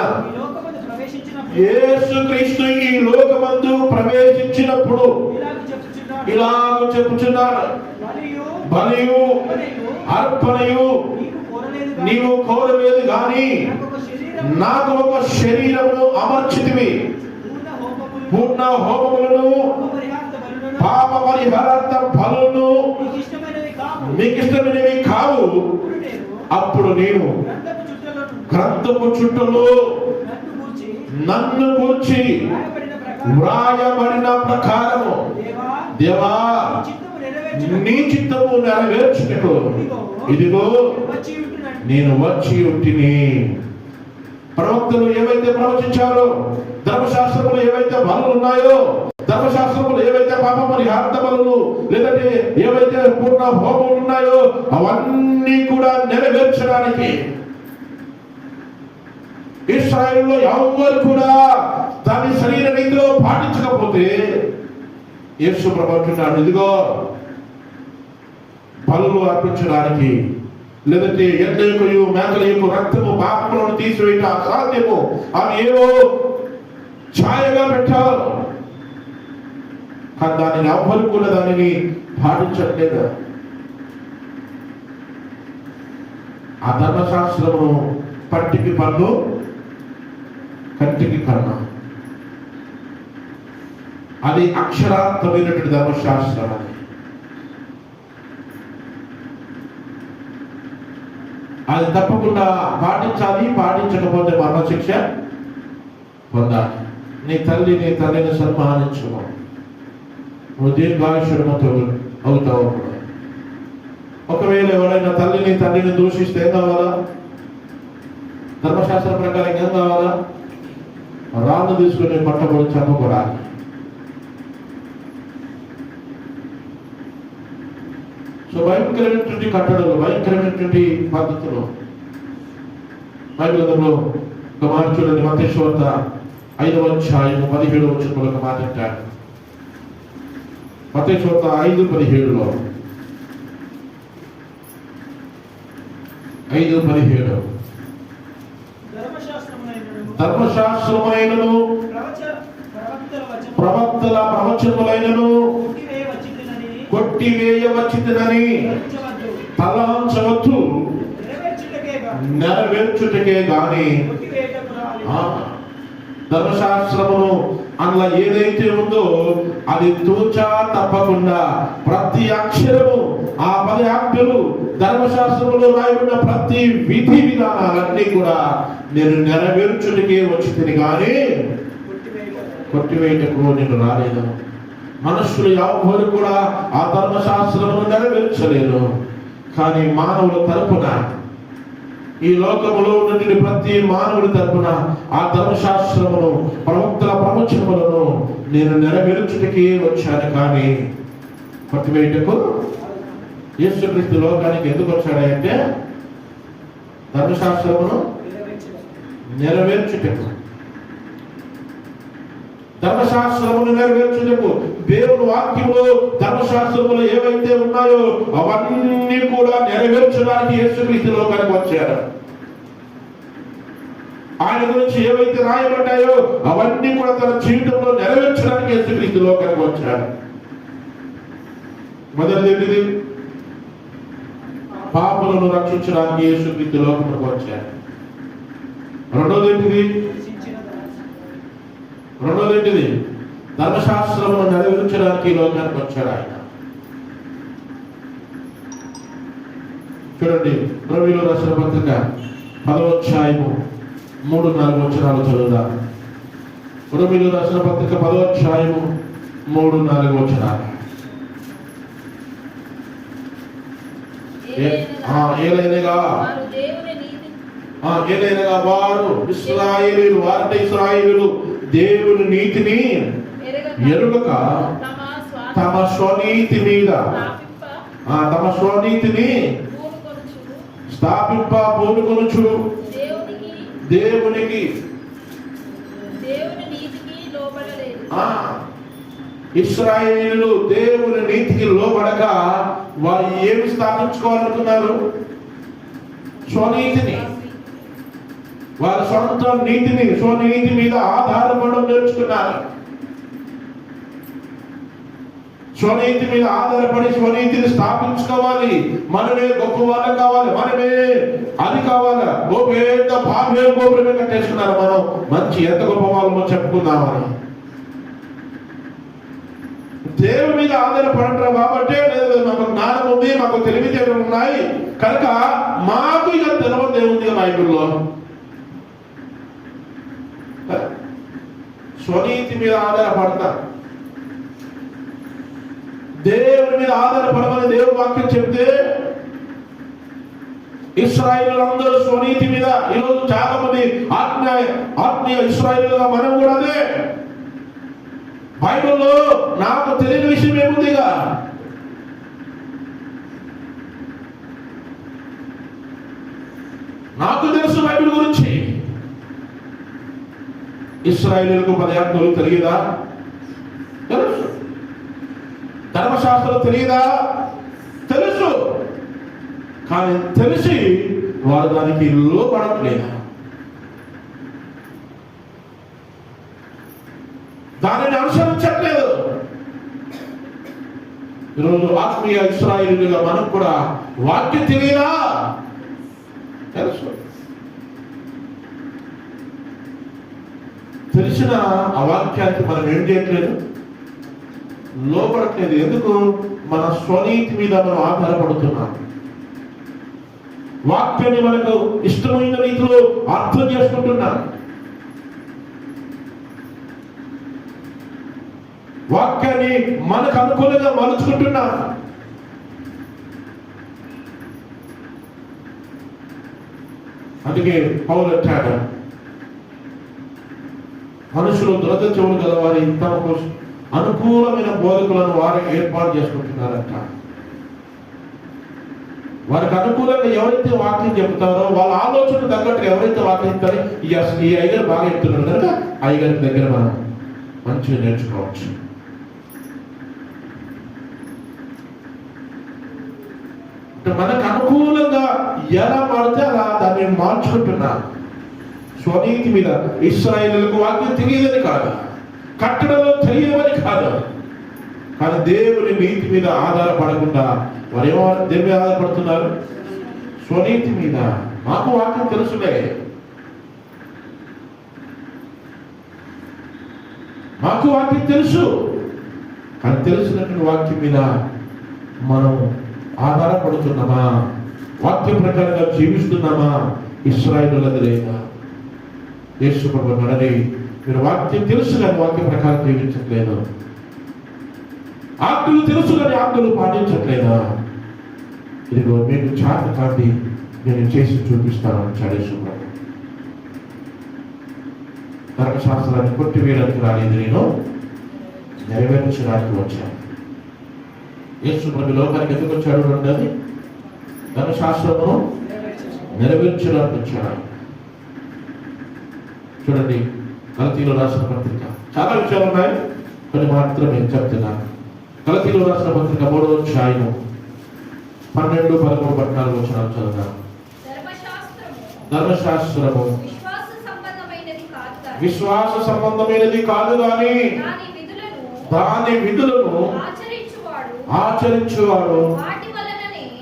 యేసుక్రీస్తు ఈ లోకమందు ప్రవేశించినప్పుడు ఇలాగ చెప్పుచున్నాడు, బలియు అర్పణయు నీవు కోరలేదు గాని నాకు ఒక శరీరమును అమర్చితివి, పూర్ణ హోమములను పాప పరిహారార్థ బలులను నీకు ఇష్టమైనవి కావు. అప్పుడు నేను గ్రంథపు చుట్టలో నన్ను గూర్చి వ్రాయబడిన ప్రకారము దేవా నీ చిత్తము నెరవేర్చుటకు ఇదిగో నేను వచ్చి ఉంటిని. ప్రవక్తలు ఏవైతే ప్రవచించారో, ధర్మశాస్త్రములు ఏవైతే బలులు ఉన్నాయో, ధర్మశాస్త్రములు ఏవైతే పాప పరిహార్థ బలులు లేదంటే ఏవైతే పూర్ణ హోమములు ఉన్నాయో అవన్నీ కూడా నెరవేర్చడానికి ఇశ్రాయేలులో ఎవరు కూడా దాని శరీర రీతిలో పాటించకపోతే యేసు ప్రభువు అంటున్నాడు, ఇదిగో బలులు అర్పించడానికి లేదంటే ఎడ్ల యొక్కయు మేకల యొక్క రక్తము పాపములను తీసివేయట అసాధ్యము. అవి ఏవో ఛాయగా పెట్టారు, కానీ దానిని ఎవ్వరు కూడా దానిని పాటించట్లేదు. ఆ ధర్మశాస్త్రమును పట్టికి పన్ను, కంటికి కన్ను. అది అక్షరార్థమైనటువంటి ధర్మశాస్త్రం. అది అది తప్పకుండా పాటించాలి. పాటించకపోతే మరణశిక్ష పొందాలి. నీ తల్లిని సన్మానించుకో, నువ్వు దీర్ఘాయుష్యుడమతో అవుతావు. ఒకవేళ ఎవరైనా తండ్రిని దూషిస్తే ఏం కావాలా? ధర్మశాస్త్రం ప్రకారం ఏం కావాలా? రాళ్ళు తీసుకుని పట్టబడి చంపకూడాలి. సో భయంకరమైనటువంటి కట్టడలు, భయంకరమైనటువంటి పద్ధతులు బైబిల్ గ్రంథంలో ఒక మాట చూడండి. మత్తయి సువార్త 5వ అధ్యాయం 17వ వచనంలో ఒక మాట అంటాడు. మత్తయి సువార్త 5:17 5:17 ధర్మశాస్త్రములైనను ప్రవక్తల ప్రవచనములైనను కొట్టివేయవచ్చునని తలంచవద్దు, నెరవేర్చుటకే గాని. ధర్మశాస్త్రమును అందులో ఏదైతే ఉందో అది తూచా తప్పకుండా ప్రతి అక్షరము, ఆ 10 ఆజ్ఞలు, ధర్మశాస్త్రములో రాయబడిన ప్రతి విధి విధానాలన్నీ కూడా నేను నెరవేర్చుటకే వచ్చింది కానీ కొట్టివేయటకు నేను రాలేదు. మనుషులు ఎవరు కూడా ఆ ధర్మశాస్త్రమును నెరవేర్చలేదు. కానీ మానవుల తరపున, ఈ లోకములో నుండి ప్రతి మానవుడి తరపున ఆ ధర్మశాస్త్రమును, ప్రవక్తల ప్రవచనములను నేను నెరవేర్చుటకే వచ్చాను కానీ కొట్టివేయటకు. యేసుక్రీస్తు లోకానికి ఎందుకు వచ్చాడంటే ధర్మశాస్త్రమును నెరవేర్చుటకు. ధర్మశాస్త్రమును నెరవేర్చుటకు. దేవుని వాక్యములో ధర్మశాస్త్రములు ఏవైతే ఉన్నాయో అవన్నీ కూడా నెరవేర్చడానికి యేసుక్రీస్తు లోకానికి వచ్చారు. ఆయన గురించి ఏవైతే రాయబడ్డాయో అవన్నీ కూడా తన జీవితంలో నెరవేర్చడానికి యేసుక్రీస్తు లోకానికి వచ్చారు. మొదటిది పాపలను రక్షించడానికి యేసుక్రీస్తు లోకానికి వచ్చారు. రెండోది ధర్మశాస్త్రమును నెరవేర్చడానికి లోకానికి వచ్చాడు ఆయన. చూడండి, రోమీయులకు రాసిన పత్రిక 10వ అధ్యాయము 3-4 వచనాలు చదువుదాం. రోమీయులకు రాసిన పత్రిక 10వ అధ్యాయము 3-4 వచనాలు. ఏలైనగా వారు ఇశ్రాయేలీయులు వారంటే ఇశ్రాయేలీయులు దేవుని నీతిని ఎరుగక తమ స్వనీతి మీద తమ స్వనీతిని స్థాపింప పూనుకొనుచు దేవునికి ఇశ్రాయేలీయులు దేవుని నీతికి లోబడక వారు ఏమి స్థాపించుకోవాలనుకున్నారు? స్వనీతిని. వారి సొంత నీతిని, స్వనీతి మీద ఆధారపడడం నేర్చుకున్నారు. స్వనీతి మీద ఆధారపడి స్వనీతిని స్థాపించుకోవాలి. మనమే గొప్ప వాళ్ళం కావాలి, మనమే అది కావాలి. పెద్ద బాబేలు గోపురమే కట్టేసుకున్నారు. మనం మంచి ఎంత గొప్ప వాళ్ళమో చెప్పుకుందామని. దేవుని మీద ఆధారపడటం కాబట్టి మాకు జ్ఞానం ఉంది, మాకు తెలివితేటలు ఉన్నాయి కనుక మాకు ఇక తెలవదు ఏముంది బైబిల్లో. స్వనీతి మీద ఆధారపడతారు. దేవుని మీద ఆధారపడమని దేవుని వాక్యం చెప్తే ఇశ్రాయేలీయులందరూ స్వనీతి మీద, ఈరోజు చాలా మంది ఆత్మీయ ఇశ్రాయేలీయులుగా మనం కూడా అదే. బైబిల్లో నాకు తెలియని విషయం ఏముందిగా? నాకు తెలుసు బైబిల్ గురించి. ఇశ్రాయేలీయులకు 10 ఆజ్ఞలు తెలియదా? తెలుసు. ధర్మశాస్త్రం తెలియదా? తెలుసు. కానీ తెలిసి వారు దానికి లోపడట్లేదు, దానిని అనుసరించట్లేదు. ఈరోజు ఆత్మీయ ఇశ్రాయేలీయులుగా మనం కూడా వాక్యం తెలియదా? తెలుసు. తెలిసిన ఆ వాక్యానికి మనం ఏం చేయట్లేదు, లోపడట్లేదు. ఎందుకు? మన స్వనీతి మీద మనం ఆధారపడుతున్నాం. వాక్యాన్ని మనకు ఇష్టమైన రీతిలో అర్థం చేసుకుంటున్నాం. వాక్యాన్ని మనకు అనుకూలంగా మలుచుకుంటున్నాం. అందుకే పౌలు అంటాడు, మనుషులు దురద చెవులు గలవారి తమకు అనుకూలమైన బోధకులను వారు ఏర్పాటు చేసుకుంటున్నారంట. వారికి అనుకూలంగా ఎవరైతే వాక్యం చెప్తారో వాళ్ళ ఆలోచన తగ్గట్టుగా ఎవరైతే వాక్యం చెప్తారో ఈ అయ్యగారు బాగా చెప్తున్నారు కనుక అయ్యగారి దగ్గర మనం మంచిగా నేర్చుకోవచ్చు. మనకు అనుకూలంగా ఎలా మారితే అలా దాన్ని మార్చుకుంటున్నా. స్వనీతి మీద ఇశ్రాయేలీయులకు వాక్యం తెలియదని కాదు, కట్టడలో తెలియవని కాదు, కానీ దేవుని నీతి మీద ఆధారపడకుండా వారు ఏమో దేని మీద ఆధారపడుతున్నారు? స్వనీతి మీద. మాకు వాక్యం తెలుసులే, మాకు వాక్యం తెలుసు, కానీ తెలిసినటువంటి వాక్యం మీద మనం ఆధారపడుతున్నామా? వాక్యం ప్రకారంగా జీవిస్తున్నామా? ఇశ్రాయేలీయులది లేదా? యేసు ప్రభువు అన్నాడని మీరు వాక్యం తెలుసు కానీ వాక్యం ప్రకారం జీవించట్లేదు, ఆజ్ఞలు తెలుసు కానీ ఆజ్ఞలు పాటించట్లేదా? ఇదిగో మీకు చేత కాదు, నేను చేసి చూపిస్తాను అని యేసు ప్రభు. ధర్మశాస్త్రాన్ని కొట్టివేయడానికి రాలేదు, నేను నెరవేర్చడానికి వచ్చాను. యేసు ప్రభు లోకానికి ఎందుకు వచ్చాడు? రెండోది ధర్మశాస్త్రమును నెరవేర్చడానికి వచ్చాడు. చూడండి, గలతీలో రాసిన పత్రిక చాలా విషయాలు ఉన్నాయి, కొన్ని మాత్రమే చెప్తున్నాను. గలతీలో రాసిన పత్రిక 3వ అధ్యాయము 12, 13, 14 వచనాలు చదువుతాను. ధర్మశాస్త్రము విశ్వాస సంబంధమైనది కాదు కానీ దాని విధులను ఆచరించువాడు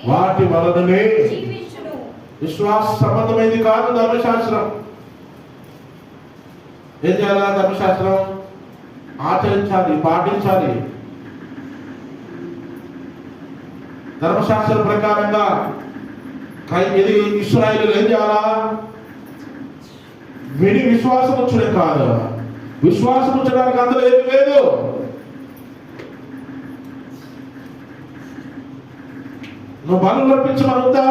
వాటి వలననే. విశ్వాస సంబంధమైనది కాదు ధర్మశాస్త్రం. ఏం చేయాలా? ధర్మశాస్త్రం ఆచరించాలి, పాటించాలి. ధర్మశాస్త్రం ప్రకారంగా ఇది ఇశ్రాయేలీయులు ఏం చేయాలా? విని విశ్వాసం వచ్చుడే కాదు, విశ్వాసం ఉంచడానికి అందులో ఏమి లేదు. నువ్వు బలులు అర్పించమనుందా,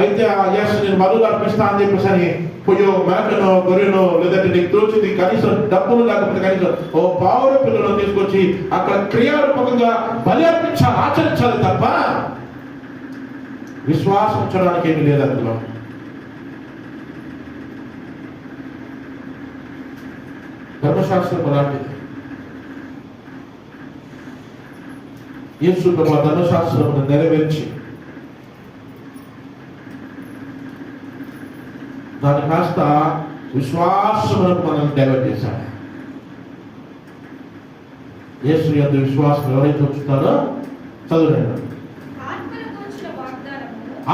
అయితే ఎస్ నేను బలులు అర్పిస్తా అని చెప్పేసి అని పొయ్యో మేకనో గొర్రెనో లేదంటే నీకు తోచింది కనీసం డబ్బులు లేకపోతే కనీసం ఓ పావుల పిల్లలను తీసుకొచ్చి అక్కడ క్రియారూపకంగా బలి అర్పించాలి, ఆచరించాలి తప్ప విశ్వాసం ఉంచడానికి ఏమి లేదు అందులో. ధర్మశాస్త్రం అలాంటిది. యేసు ప్రభు ధర్మశాస్త్రమును నెరవేర్చి దాని కాస్త విశ్వాసములకు మనల్ని డైవర్ట్ చేశాడు. యేసు యందు విశ్వాసం ఎవరైతే ఉంచుతారో చదువులేరు.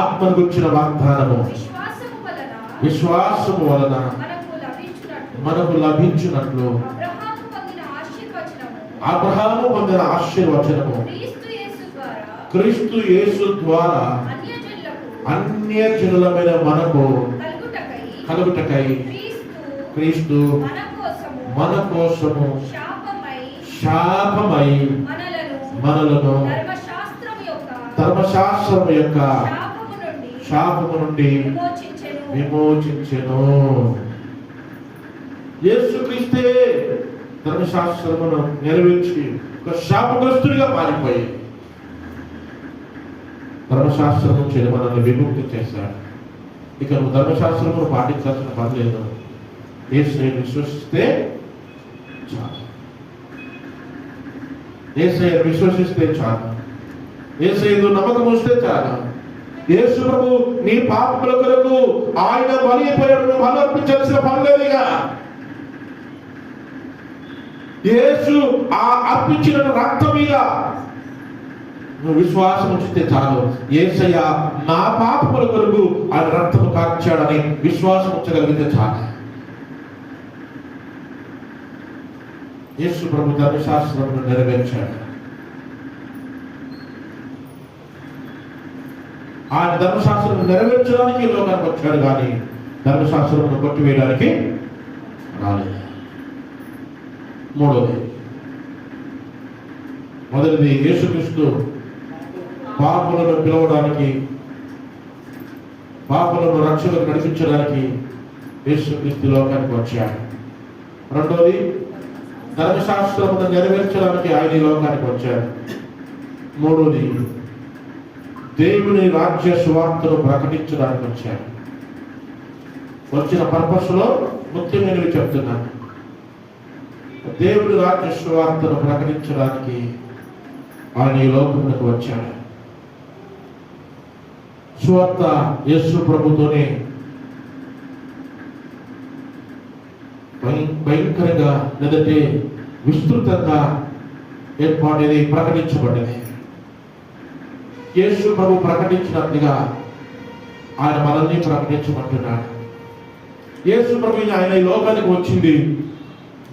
ఆత్మను గురించిన వాగ్దానము విశ్వాసము వలన మనకు లభించినట్లు అబ్రహాము పొందిన ఆశీర్వచనము క్రీస్తు యేసు ద్వారా అన్యజనులమైన మనకు కలుగుటకై క్రీస్తు మన కోసము శాపమై మనలను ధర్మశాస్త్రము యొక్క శాపము నుండి విమోచించెను. యేసుక్రీస్తే ధర్మశాస్త్రమును నెరవేర్చి ఒక శాపగ్రస్తుడిగా మారిపోయి ధర్మశాస్త్రం నుంచి మనల్ని విముక్తి చేశాడు. ఇక నువ్వు ధర్మశాస్త్రమును పాటించాల్సిన పని లేదు. యేసుని విశ్వసిస్తే చాలు, యేసయ్యను విశ్వసిస్తే చాలు, యేసయ్యను నమ్మకం ఉంచితే చాలు. యేసు ప్రభు నీ పాపముల కొరకు ఆయన బలి అయిపోయాడు, నువ్వు బలి అర్పించాల్సిన పని లేదు. ఇక యేసు ఆ అర్పించిన రక్తం మీద నువ్వు విశ్వాసం ఉంచితే చాలు. యేసయ్య నా పాపముల కొరకు ఆయన రక్తము కార్చాడని విశ్వాసం ఉంచగలిగితే చాలు. యేసు ప్రభు ధర్మశాస్త్రమును నెరవేర్చాడు. ఆయన ధర్మశాస్త్రం నెరవేర్చడానికి లోకానికి వచ్చాడు, కానీ ధర్మశాస్త్రమును కొట్టివేయడానికి రాలేదు. మొదటిది యేసుక్రీస్తు పాపులను పిలవడానికి, పాపులను రక్షణకు నడిపించడానికి యేసుక్రీస్తు లోకానికి వచ్చాడు. రెండోది ధర్మశాస్త్రమును నెరవేర్చడానికి ఆయన ఈ లోకానికి వచ్చాడు. మూడోది దేవుని రాజ్య సువార్తను ప్రకటించడానికి వచ్చాడు. వచ్చిన పర్పస్ లో ముఖ్యమైనవి చెప్తున్నాను. దేవుని రాజ్య సువార్తను ప్రకటించడానికి ఆయన ఈ లోకంలోకి వచ్చాడు. సువార్త యేసు ప్రభుతోనే భయంకరంగా లేదంటే విస్తృతంగా ఏర్పాటేది ప్రకటించబడ్డది. యేసు ప్రభు ప్రకటించినట్లుగా ఆయన మనల్ని ప్రకటించమంటున్నాడు. యేసు ప్రభు ఆయన ఈ లోకానికి వచ్చింది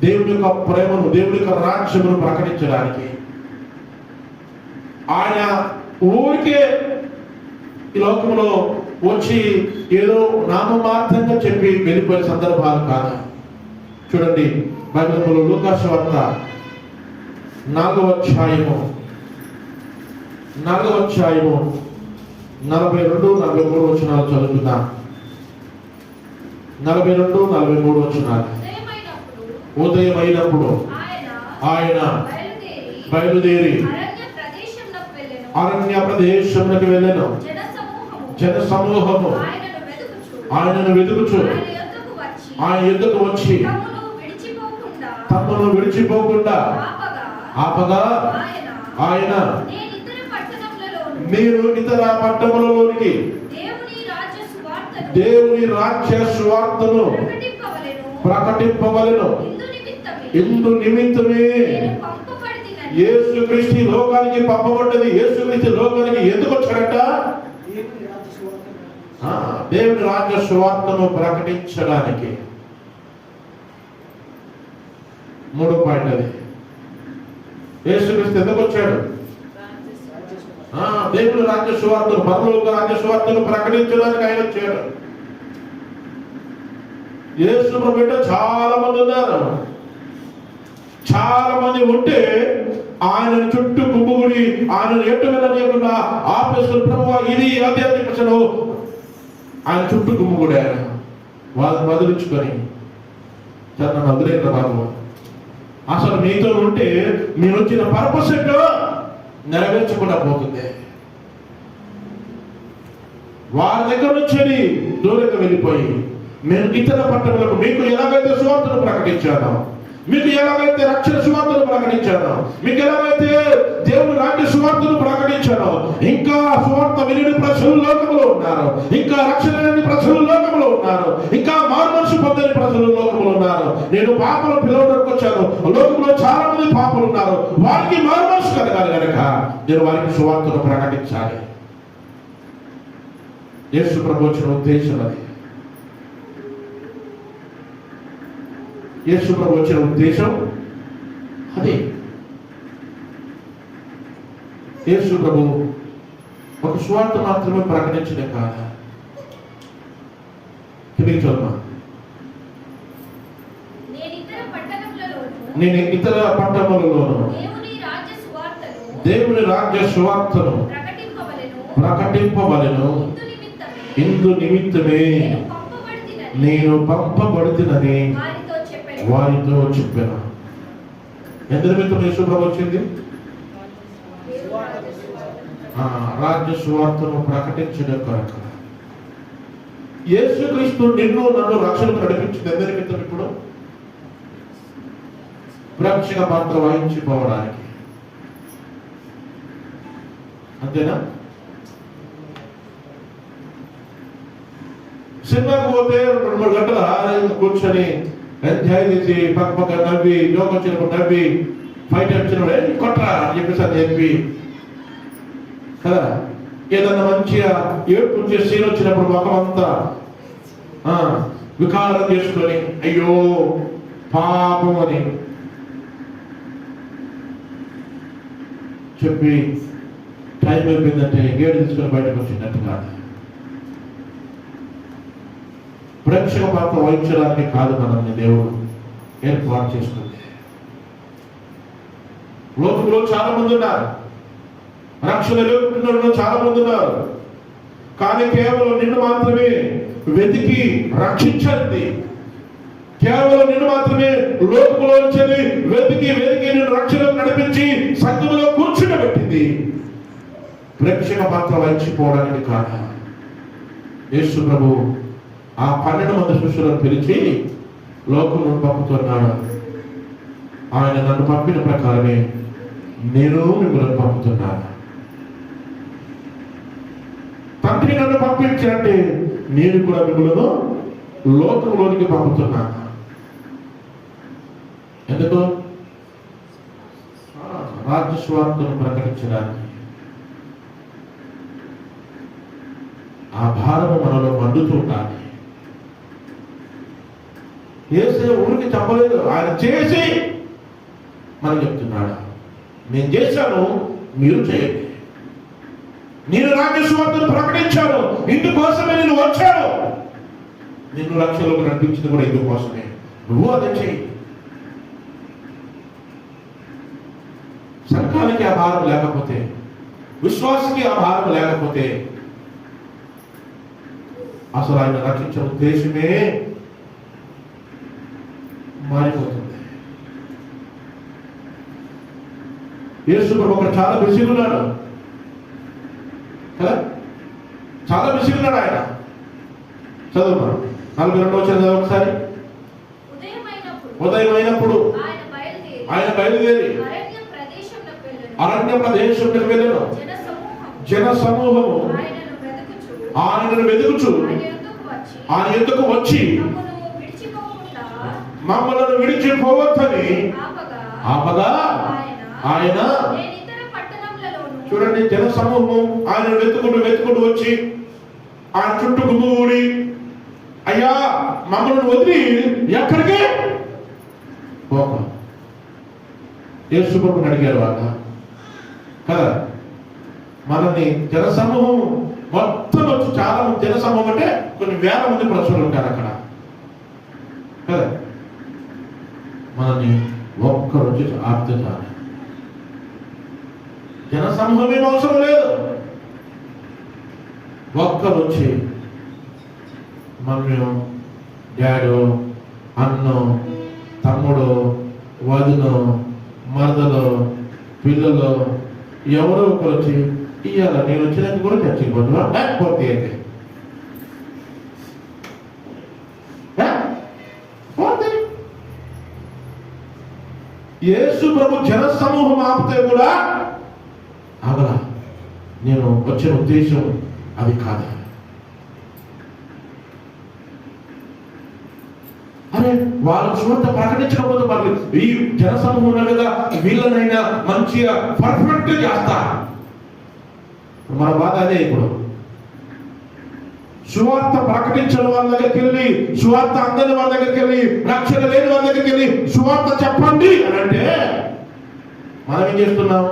దేవుని యొక్క ప్రేమను, దేవుని యొక్క రాజ్యమును ప్రకటించడానికి. ఆయన ఊరికే ఈ లోకంలో వచ్చి ఏదో నామమాత్రంగా చెప్పి వెళ్ళిపోయే సందర్భాలు కాదు. చూడండి, బైబిల్లో లూకాసు వార్త 4వ అధ్యాయము 42-43 వచనాలు చదువుతున్నా. 42-43 వచనాలు. ఉదయమైనప్పుడు ఆయన బయలుదేరి అరణ్య ప్రదేశమునకు వెళ్ళెను. జన సమూహము ఆయనను వెతుకుచు ఆయన యుద్ధకు వచ్చి తమను విడిచిపోకుండా ఆపగా ఆయన మీరు ఇతర పట్టణములలోనికి దేవుని రాజ్య సువార్తను ప్రకటింపవలెను. ఇందు నిమిత్తమే యేసుక్రీస్తు లోకానికి పంపబడ్డది. యేసుక్రీస్తు లోకానికి ఎందుకు వచ్చాడట? దేవుని రాజ్య సువార్తను ప్రకటించడానికి. 3వ పాయింట్ అది. యేసుక్రీస్తు ఎందుకు వచ్చాడు? దేవుని రాజ్య సువార్తను, పరలోక రాజ్య సువార్తను ప్రకటించడానికి ఆయన వచ్చాడు. యేసు ప్రభువు చాలా మంది ఉన్నారు. చాలా మంది ఉంటే ఆయన చుట్టూ గుమ్ముగుడి ఆయన ఎట్టు వెళ్ళలేకుండా ఆపేసుకుని ప్రభువా ఇది ఆధ్యాత్మిక సెలవు ఆయన చుట్టూ గుమ్ముగుడి ఆయన వాళ్ళని వదిలించుకొని నన్ను వదిలేక బాబు అసలు మీతో ఉంటే మీరు వచ్చిన పర్పస్ ఏంటో నెరవేర్చకుండా పోతుంది. వారి దగ్గర నుంచి దూరంగా వెళ్ళిపోయి నేను ఇతర పట్టణాలకు మీకు ఎలాగైతే సువార్తను ప్రకటించాను, మీకు ఎలాగైతే రక్షణ సువార్తను ప్రకటించాను, మీకు ఎలాగైతే దేవుని రాజ్య సువార్తను ప్రకటించాను, ఇంకా సువార్త విని ప్రజలు లోకంలో ఉన్నారు, ఇంకా రక్షణ లేని ప్రజలు లోకంలో ఉన్నారు, ఇంకా మారుమనసు పొందని ప్రజలు లోకంలో ఉన్నారు. నేను పాపలు పిలవడానికి వచ్చాను. లోకంలో చాలా మంది పాపలు ఉన్నారు. వారికి మారుమనసు కలగాలి కనుక నేను వారికి సువార్తను ప్రకటించాలి. యేసు ప్రభు వచ్చిన ఉద్దేశం అది. యేసు ప్రభు వచ్చిన ఉద్దేశం అది. యేసు ప్రభు ఒక సువార్త మాత్రమే ప్రకటించడం కాదు. నేను ఇతర పట్టణములలోను దేవుని రాజ్య సువార్తను ప్రకటింపవలెను. ఇందు నిమిత్తమే నేను పంపబడుతున్నది వారితో చెప్పాను. ఎంత నిమిత్తం యేసు ప్రభు వచ్చింది? రాజ్య సువార్తను ప్రకటించడం కొరకు. యేసుక్రీస్తు నిన్ను నన్ను రక్షణ నడిపించింది ఎంత నిమిత్తం? ఇప్పుడు రక్షణ పాత్ర వహించిపోవడానికి. అంతేనా? సినిమాకి పోతే 2-3 గంటలు హాయిగా కూర్చొని ఎంజాయ్ చేసి పక్క నవ్వి జోక్ వచ్చినప్పుడు నవ్వి ఫైట్ వచ్చినప్పుడు కొట్రా అని చెప్పేసి అని చెప్పి కదా, ఏదన్నా మంచిగా ఏడుపు వచ్చే సీన్ వచ్చినప్పుడు ముఖం అంతా వికారం చేసుకొని అయ్యో పాపం అని చెప్పి టైం అయిపోయిందంటే గేడు తీసుకొని బయటకు వచ్చినట్టు కాదు. ప్రేక్షక పాత్ర వహించడానికి కాదు మనల్ని దేవుడు ఏర్పాటు చేసుకుంది. లోకంలో చాలా మంది ఉన్నారు, రక్షణ లేకుండా చాలా మంది ఉన్నారు. కానీ కేవలం నిన్ను మాత్రమే వెతికి రక్షించింది. కేవలం నిన్ను మాత్రమే లోకంలో వెతికి నిన్ను రక్షణకు నడిపించి సంఘంలో కూర్చుండబెట్టింది. ప్రేక్షక పాత్ర వహించిపోవడానికి కాదు. యేసు ప్రభు ఆ 12 మంది శిష్యులను పిలిచి లోకంలో పంపుతున్నాడు. ఆయన నన్ను పంపిన ప్రకారమే నేను మిమ్మల్ని పంపుతున్నాను. తండ్రి నన్ను పంపించినట్టే నేను కూడా మిమ్మల్ని లోకంలోనికి పంపుతున్నాను. ఎందుకు? రాజ్య సువార్తను ప్రకటించడానికి. ఆ భారము మనలో మండుతూ ఉండాలి. యేసు ఊరికి చెప్పలేదు, ఆయన చేసి మనం చెప్తున్నాడు, నేను చేశాను మీరు చేయండి. నేను రాజ్య సువార్తను ప్రకటించాను, ఇందుకోసమే నేను వచ్చాను. నిన్ను రక్షణలోకి నడిపించింది కూడా ఇందుకోసమే. నువ్వు అదే చేయి. సంఘానికి ఆ భారం లేకపోతే, విశ్వాసకి ఆ భారం లేకపోతే అసలు ఆయన రక్షించే ఉద్దేశమే మారిపోతుంది. యేసు ప్రభు ఒకరు చాలా బిజీగా ఉన్నాడు కదా, చాలా బిజీగా ఉన్నాడు ఆయన. చదువు 42వ వచనం ఒకసారి. ఉదయం అయినప్పుడు ఆయన బయలుదేరి అరణ్య ప్రదేశంలోకి వెళ్ళాను. జన సమూహము ఆయనను వెతుకుచు ఆయన ఎద్దుకు వచ్చి మమ్మలను విడిచిపోవచ్చని ఆపగా ఆయన, చూడండి, జన సమూహము ఆయన వెతుకుంటూ వచ్చి ఆయన చుట్టూ గుమ్మిగూడి, అయ్యా మమ్మల్ని వదిలి ఎక్కడికి పోక యేసు ప్రభువుని అడిగారు వాళ్ళు కదా. మనల్ని జన సమూహం మొత్తం వచ్చి, చాలా మంది జన సమూహం అంటే కొన్ని వేల మంది ప్రజలు ఉంటారు అక్కడ కదా. మనల్ని ఒక్కరు వచ్చి ఆపితే చాలు. జన సమూహం ఏం అవసరం లేదు. ఒక్కరు వచ్చి మమ్మీ, డాడో, అన్నో, తమ్ముడు, వదినో, మరదలో, పిల్లలు ఎవరో ఒకరు వచ్చి ఇయ్యాల నేను వచ్చినాక కూడా చర్చకి పోతున్నా లేకపోతే అయితే యేసు ప్రభు జన సమూహం ఆపితే కూడా ఆగలా. నేను వచ్చిన ఉద్దేశం అది కాదు. అరే వాళ్ళకు సువార్త ప్రకటించకపోతే వాళ్ళు ఈ జన సమూహం ఉన్నారు కదా, వీళ్ళనైనా మంచిగా పర్ఫెక్ట్ చేస్తా. మన బాధ అదే. ఇప్పుడు సువార్త ప్రకటించిన వాళ్ళ దగ్గరికి వెళ్ళి, సువార్త అందని వాళ్ళ దగ్గరికి వెళ్ళి, రక్షణ లేని వాళ్ళ దగ్గరికి వెళ్ళి సువార్త చెప్పండి అని అంటే మనం ఏం చేస్తున్నాం?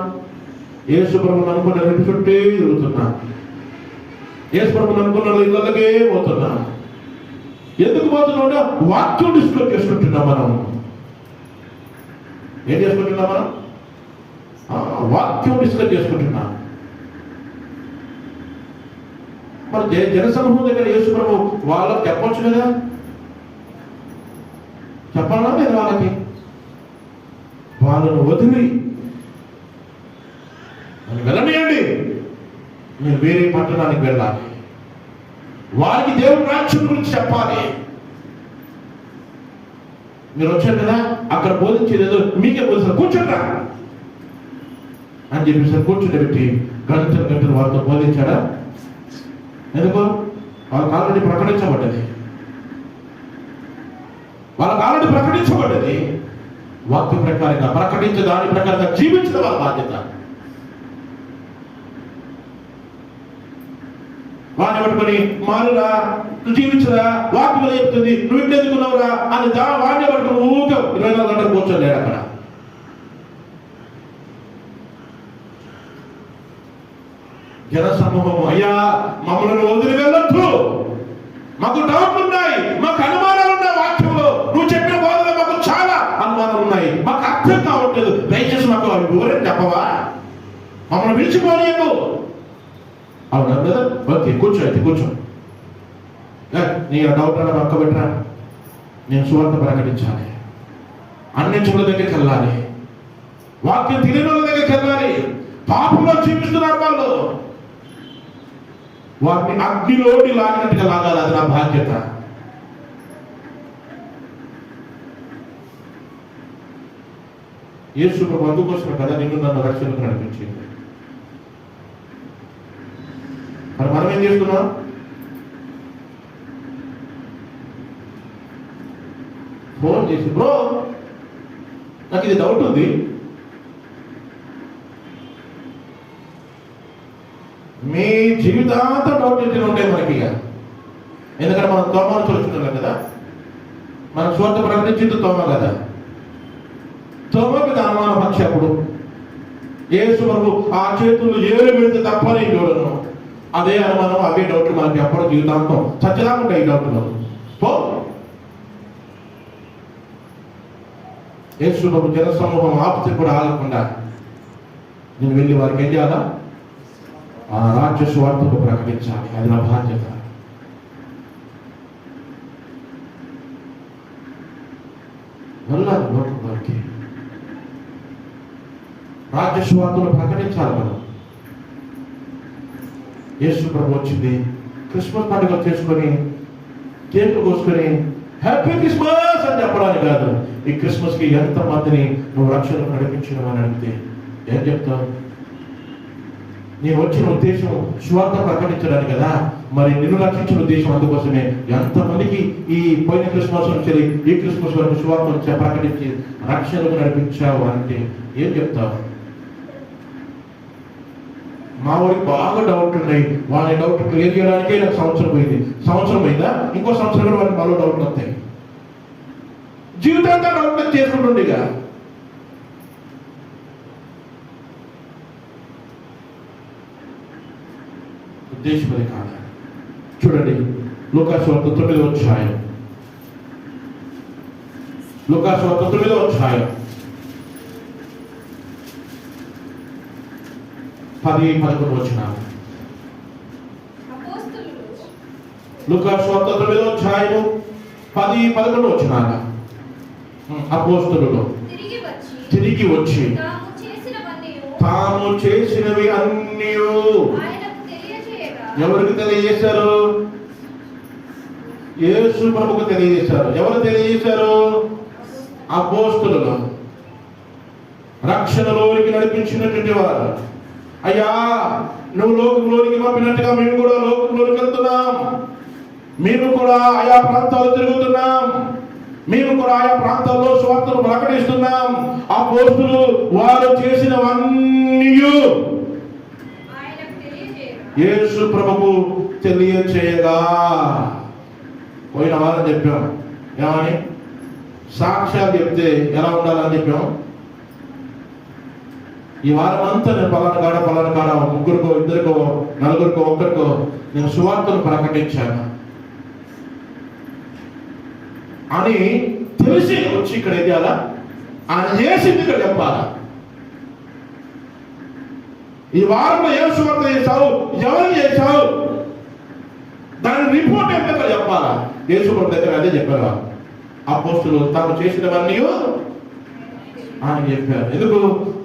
యేసు ప్రభువుని అనుకున్న రెండు చుట్టే తిరుగుతున్నాం. యేసు ప్రభువుని అనుకున్న ఇళ్ళకే పోతున్నాం. ఎందుకు పోతున్నాం? వాక్యం డిస్కస్ చేసుకుంటున్నాం. మనం ఏం చేసుకుంటున్నాం? మనం వాక్యం డిస్కస్ చేసుకుంటున్నాం. మరి జనసమూహం దగ్గర యేసు ప్రభు వాళ్ళకి చెప్పొచ్చు కదా, చెప్పాలా లేదా? వాళ్ళకి వాళ్ళను వదిలి వెళ్ళనియండి, మీరు వేరే పట్టణానికి వెళ్ళాలి, వారికి దేవుని రాజ్యం గురించి చెప్పాలి. మీరు వచ్చారు కదా, అక్కడ బోధించేది ఏదో మీకే బోధిస్తారు, కూర్చోండి అని చెప్పేసి కూర్చుండబెట్టి గంటలు వారితో బోధించాడా? ఎందుకు? వాళ్ళకి ఆల్రెడీ ప్రకటించబడ్డది. వాక్య ప్రకారంగా ప్రకటించే దాని ప్రకారంగా జీవించిన వాళ్ళ బాధ్యత. వాడిని పట్టుకొని మారురా, నువ్వు జీవించరా, వాక్యం చెప్తుంది, నువ్వు ఇంటి ఎందుకున్నావురా అని వాడిని పట్టుకొని ఊగా 24 గంటలు కూర్చోలేడు అక్కడ. జన సమూహము, అయ్యా మమ్మల్ని వదిలి వెళ్ళొద్దు, మాకు డౌట్లు ఉన్నాయి, మాకు అనుమానాలు ఉన్నాయి, వాక్యంలో నువ్వు చెప్పిన బోధన మాకు చాలా అనుమానాలు ఉన్నాయి, మాకు అర్థం కావట్లేదు, దయచేసి మాకు వివరం చెప్పవా, మమ్మల్ని పిలిచిపోలేము. అవునా కదా? ఓకే, కూర్చో, అయితే కూర్చో. నీ డౌట్ అన్న పక్క పెట్టరా, నేను సువార్త ప్రకటించాలి, అన్ని చోట్ల దగ్గరికి వెళ్ళాలి, వాక్యం తెలియని వాళ్ళ దగ్గరికి వెళ్ళాలి. పాపంలో జీవిస్తున్నారు వాళ్ళు, వాటిని అగ్నిలోకి లాగినట్టుగా లాగాలి. అది నా బాధ్యత. యేసు ప్రభు అందుకోసమే కదా నిన్ను నన్ను రక్షణకు నడిపించింది. మరి మనం ఏం చేస్తున్నాం? ఫోన్ చేసి, బ్రో నాకు ఇది డౌట్ ఉంది, మీ జీవితాంతం డౌట్ ఎట్లా ఉంటాయి మనకి. ఇక ఎందుకంటే మనం తోమను చూస్తున్నాం కదా, మన స్వార్థ ప్రకటించింది తోమ కదా. తోమకి అనుమానం పక్షప్పుడు యేసు ప్రభు ఆ చేతులు ఏలు పెడితే తప్ప నేను చూడను. అదే అనుమానం, అవే డౌట్లు మనకి ఎప్పుడు జీవితాంతం చచ్చగా ఉంటాయి. ఈ డౌట్లు పో. యేసు ప్రభు జన సమూహం ఆపితే కూడా ఆగకుండా నేను వెళ్ళి వారికి ఏం చేయాలా? ఆ రాజ్య స్వార్థకు ప్రకటించాలి. అది నా బాధ్యత. వెళ్ళాలి లోకం వారికి, రాజ్య స్వార్థను ప్రకటించాలి. మనం యేసు ప్రభు వచ్చింది క్రిస్మస్ పండుగ చేసుకొని కేకులు కోసుకొని హ్యాపీ క్రిస్మస్ అని చెప్పడానికి కాదు. ఈ క్రిస్మస్కి ఎంత మందిని నువ్వు రక్షణకు నడిపించడం అని అడిగితే ఏం చెప్తావు? నేను వచ్చిన ఉద్దేశం సువార్త ప్రకటించడానికి కదా, మరి నిన్ను రక్షించిన ఉద్దేశం అందుకోసమే. ఎంతమందికి ఈ పోయిన క్రిస్మస్ నుంచి ఈ క్రిస్మస్ వరకు సువార్త ప్రకటించి రక్షణకు నడిపించావు అంటే ఏం చెప్తావు? మా వాడికి బాగా డౌట్ ఉన్నాయి, వాళ్ళ డౌట్ క్లియర్ చేయడానికే నాకు సంవత్సరం అయిందా, ఇంకో సంవత్సరం కూడా వాళ్ళకి మరో డౌట్లు వస్తాయి. జీవితాంతా డౌట్ చేసుకుంటుండేగా. ఉద్దేశం అది కాదు. చూడండి లూకాసు వార్త 9వ అధ్యాయం. 10-11 వచనాలు. అపోస్తలులు లూకా సువార్త 9వ అధ్యాయము 10-11 వచనాలు. అపోస్తలులు తిరిగి వచ్చి తాము చేసినవి అన్నీ ఎవరికి తెలియజేశారు? యేసు ప్రభువుకు తెలియజేశారు. ఎవరు తెలియజేశారు? అపోస్తలులు. రక్షణలోనికి నడిపించినటువంటి వారు. అయ్యా, నువ్వు లోకంలోనికి పంపినట్టుగా మేము కూడా లోకంలోనికి వెళ్తున్నాం. మేము కూడా ఆయా ప్రాంతాలు తిరుగుతున్నాం. మేము కూడా ఆయా ప్రాంతాల్లో సువార్తను ప్రకటిస్తున్నాం. అపోస్తలులు వారు చేసినవన్నీ యేసు ప్రభువుకు తెలియచేయగా, పోయిన వారం చెప్పాం ఏమని? సాక్ష్యాలు చెప్తే ఎలా ఉండాలని చెప్పాం. ఈ వారం అంతా నేను పలానా కాడ ముగ్గురికో, ఇద్దరికో, నలుగురికో, ఒక్కరికో నేను సువార్తను ప్రకటించాను అని తెలిసి వచ్చి ఇక్కడ ఏం చేయాలా? ఆయన చేసింది ఇక్కడ చెప్పాలా? ఈ వారంలో ఏం సువార్త చేశావు, ఎవరు చేశావు, దాని రిపోర్ట్ ఎంత చెప్పాలా? యేసు ప్రభు దగ్గర అదే చెప్పారు. అపోస్తలులు తాము చేసినవన్నీ ఆయన చెప్పారు. ఎందుకు?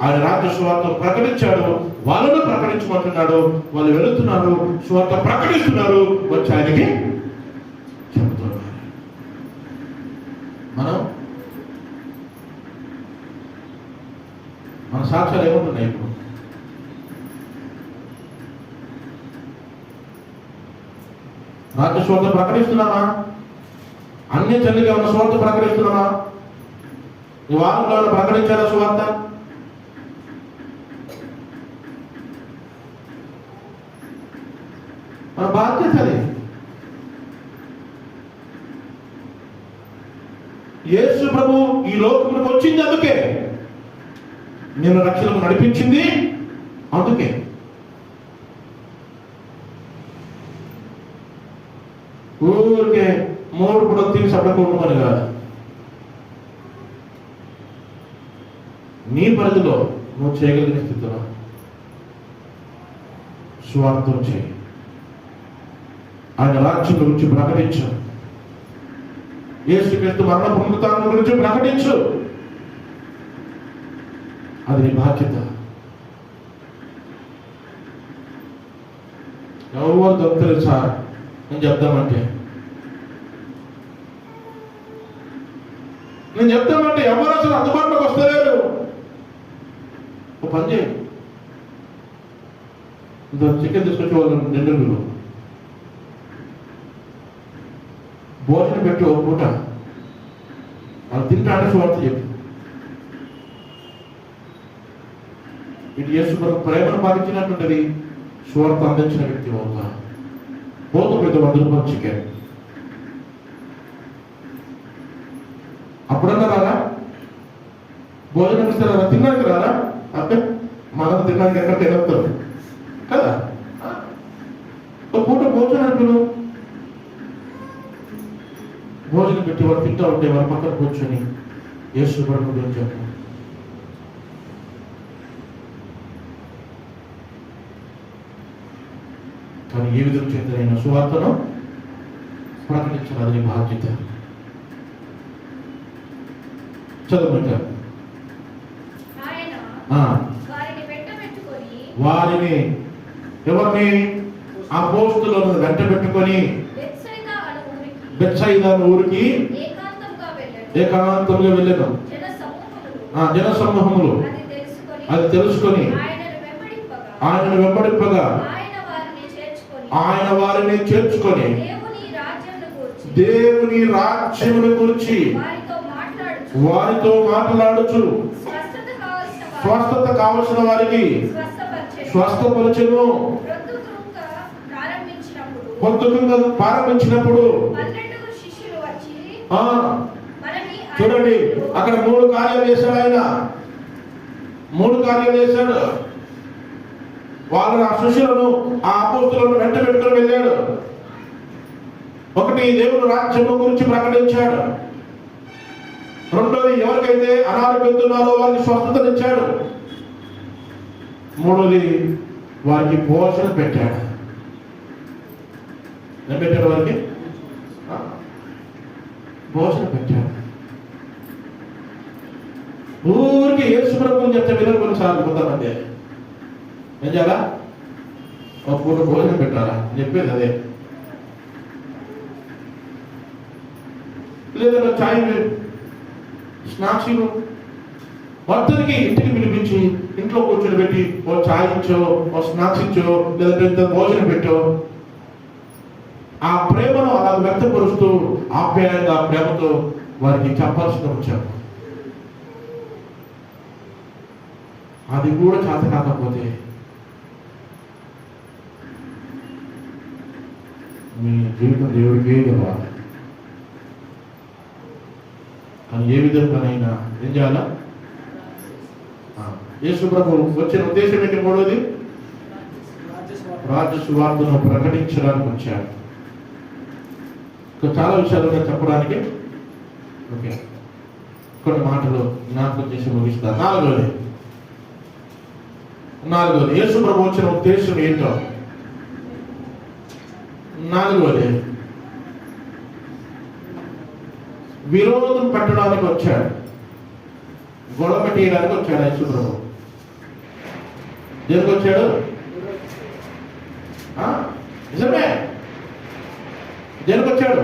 ఆయన రాజ్య సువార్త ప్రకటించాడు. వాళ్ళను ప్రకటించమంటున్నాడు. వాళ్ళు వెళుతున్నారు, సువార్త ప్రకటిస్తున్నారు, వచ్చి ఆయనకి చెబుతున్నారు. మన సాక్ష్యాలు ఏముంటున్నాయి? ఇప్పుడు రాజ్య సువార్త ప్రకటిస్తున్నామా? అన్ని చెల్లిగా ఉన్న సువార్త ప్రకటిస్తున్నామా? ఈ వారంలో ప్రకటించారా సువార్త? మన బాధ్యత అది. యేసు ప్రభు ఈ లోకంలోకి వచ్చింది అందుకే, నేను రక్షణకు నడిపించింది అందుకే. ఊరికే మూడు కూడా తిరిగి సపడకూడమని కాదు. నీ పరిధిలో నువ్వు చేయగలిగిన స్థితిలో స్వార్థం చేయి. ఆయన రాజ్యం గురించి ప్రకటించు. యేసుక్రీస్తు మరణ పునరుత్థానం గురించి ప్రకటించు. అది నీ బాధ్యత. ఎవరు దొరుకుతారు సార్ నేను చెప్తామంటే ఎవరు అసలు అందుబాటులోకి వస్తలేరు. ఒక పని చేయి, చికెన్ తీసుకొచ్చి వాళ్ళు నిండు భోజనం పెట్టి ఒక పూట వాళ్ళు తింటాడే సువార్త చెప్పు. ఇటు యేసు ప్రేమను పాటించినట్టుంటది. సువార్త అందించిన వ్యక్తి అవుతా పోతూ పెద్ద 100 రూపాయలు చికెన్. అప్పుడన్నా రారా? భోజనం ఇస్తారా? తినడానికి రారా? అంటే మనం తినడానికి ఎక్కడ తినవుతారు కదా. ఒక పూట భోజనానికి భోజనం పెట్టి వారు తింటా ఉంటే వారి పక్కన కూర్చొని యేసు ప్రభు గురించి చెప్పు. కానీ ఏ విధంగా చేతనైనా సువార్తను ప్రకటించాలి. అది బాధ్యత. చదువుకుంటారు. వారిని ఎవరిని? అపోస్తలులను వెంట పెట్టుకొని బెత్సయిదా ఊరికి ఏకాంతంగా వెళ్ళాను. జన సమూహములు అది తెలుసుకొని ఆయనను వెంబడింపగా ఆయన వారిని చేర్చుకొని దేవుని రాజ్యమును గురించి వారితో మాట్లాడుచు స్వస్థత కావలసిన వారికి స్వస్థపరచును. పొద్దుగా ప్రారంభించినప్పుడు చూడండి, అక్కడ 3 కార్యాలు చేశాడు. ఆయన 3 కార్యాలు చేశాడు. వాళ్ళ శిష్యులను, ఆ అపోస్తలులను వెంట పెట్టుకొని వెళ్ళాడు. ఒకటి, దేవుని రాజ్యం గురించి ప్రకటించాడు. రెండోది, ఎవరికైతే అనారోగ్యం ఉన్నారో వారికి స్వస్థతనిచ్చాడు. మూడోది, వారికి భోజనం పెట్టాడు. ఏం పెట్టాడు వారికి? భోజనం పెట్టాడు. ఊరికి యేసు ప్రభువుని చెప్తే వినరు కొన్నిసార్లు కొంతమంది. ఏం చేయాలా? ఒక పూట భోజనం పెట్టాలా చెప్పేది అదే. లేదా చాయ్ స్నాక్స్ మొత్తానికి ఇంటికి పిలిపించి ఇంట్లో కూర్చొని పెట్టి ఓ చాయ్ ఇచ్చో, ఓ స్నాక్స్ ఇచ్చో, లేదంటే భోజనం పెట్టో ఆ ప్రేమను అలా వ్యక్తపరుస్తూ ఆప్యాయంగా ప్రేమతో వారికి చెప్పాల్సిన వచ్చారు. అది కూడా చేత కాకపోతే మీ జీవితం దేవుడికే ఇవ్వాలి. కానీ ఏ విధంగానైనా ఏం చేయాలా? యేసు ప్రభు వచ్చిన ఉద్దేశం ఏంటి? మూడోది, రాజ్య సువార్తను ప్రకటించడానికి వచ్చాడు. చాలా విషయాలు చెప్పడానికి ఓకే కొన్ని మాటలు జ్ఞాపకం చేసి ముగిస్తారు. నాలుగోది యేసు ప్రభు వచ్చిన ఉద్దేశం ఏంటో. నాలుగోది విరోధం పెట్టడానికి వచ్చాడు, గొడవ పెట్టేయడానికి వచ్చాడు. యేసు ప్రభు దేనికి వచ్చాడు? నిజమే, దేనికి వచ్చాడు?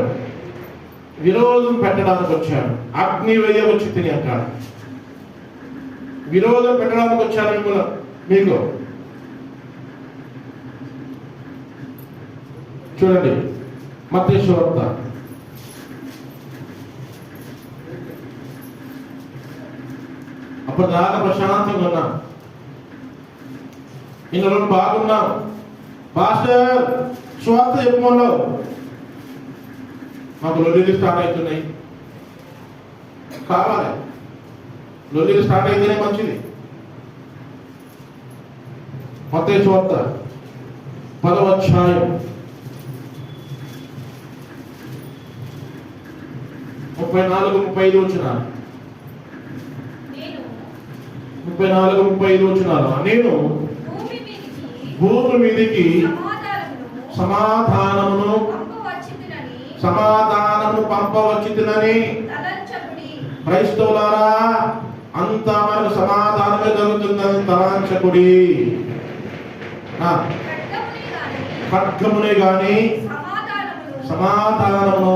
విరోధం పెట్టడానికి వచ్చాడు. అగ్ని వేయ వచ్చి తిని అంటాడు. విరోధం పెట్టడానికి వచ్చాడు మీకు. చూడండి మత్తయి సువార్త అప్పుడు దాకా ప్రశాంతంగా ఉన్నాం, ఇన్ని రోజులు బాగున్నాం. పాస్టర్ సువార్త చెప్పమన్నావు, మాకు లొల్లీలు స్టార్ట్ అవుతున్నాయి. కావాలి, లొల్లీలు స్టార్ట్ అయితేనే మంచిది. మత్తయి సువార్త 10వ అధ్యాయం 34-35 వచనాలు. 34-35 వచనాలు. నేను భూమి మీదికి సమాధానమును పంపవచ్చునని క్రైస్తవులారా, అంతా మనకు సమాధానమే జరుగుతుందని తలాంచకుడి. ఖడ్గమునే గాని సమాధానమును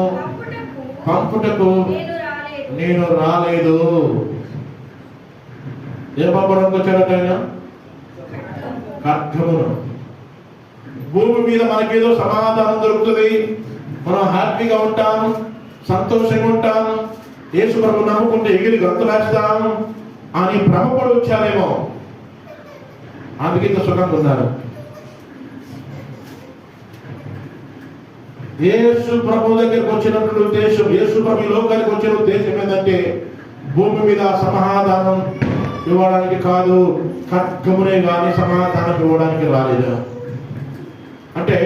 పంపుటకు నేను రాలేదు. ఏ పంపడానికి వచ్చాడట ఆయన? ఖడ్గమును. భూమి మీద మనకేదో సమాధానం దొరుకుతుంది, మనం హ్యాపీగా ఉంటాం, సంతోషంగా ఉంటాం, యేసు ప్రభు నమ్ముకుంటే ఎగిరి గంతులేస్తాం అని భ్రమపడి వచ్చారేమో, అందుకే ఇంత సుఖంగా ఉన్నారు. యేసు ప్రభు దగ్గరికి వచ్చినటువంటి ఉద్దేశం, యేసు ప్రభు లోకానికి వచ్చిన ఉద్దేశం ఏంటంటే భూమి మీద సమాధానం ఇవ్వడానికి కాదు, ఖడ్గమునే కానీ సమాధానం ఇవ్వడానికి రాలేదు. అంటే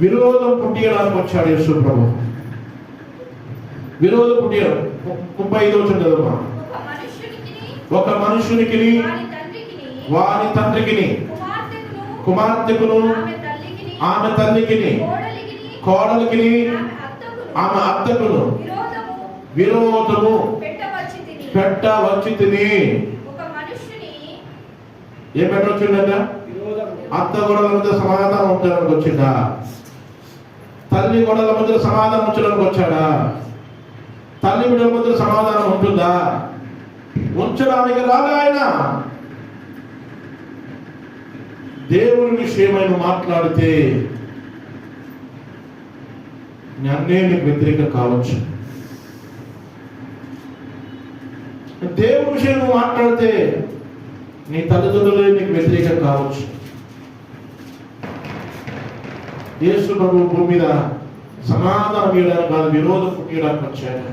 విరోధం పుట్టియడానికి వచ్చాడు యేసు ప్రభు. విరోధం పుట్టియడం 35 వచ్చిన చదువు. ఒక మనుషునికి వాని తండ్రికి కుమార్తెకును ఆమె తల్లికి కోడలికి ఆమె అత్తకును విరోధము పెట్టవచ్చి తిని. ఏం పెట్టవచ్చిండ? అత్త గొడవల మధ్య సమాధానం ఉంచడానికి వచ్చిందా? తల్లి గొడవల మధ్య సమాధానం ఉంచడానికి వచ్చాడా? తల్లి బిడ్డల మధ్య సమాధానం ఉంటుందా? ఉంచడానికి రాగా ఆయన. దేవుని విషయమైన మాట్లాడితే అన్నే నీకు వ్యతిరేకం కావచ్చు. దేవుని విషయం మాట్లాడితే నీ తల్లిదండ్రులే నీకు వ్యతిరేకం కావచ్చు. యేసు ప్రభు భూమి మీద సమాధానం ఇవ్వడానికి కాదు, విరోధం పుట్టియడానికి వచ్చాడు.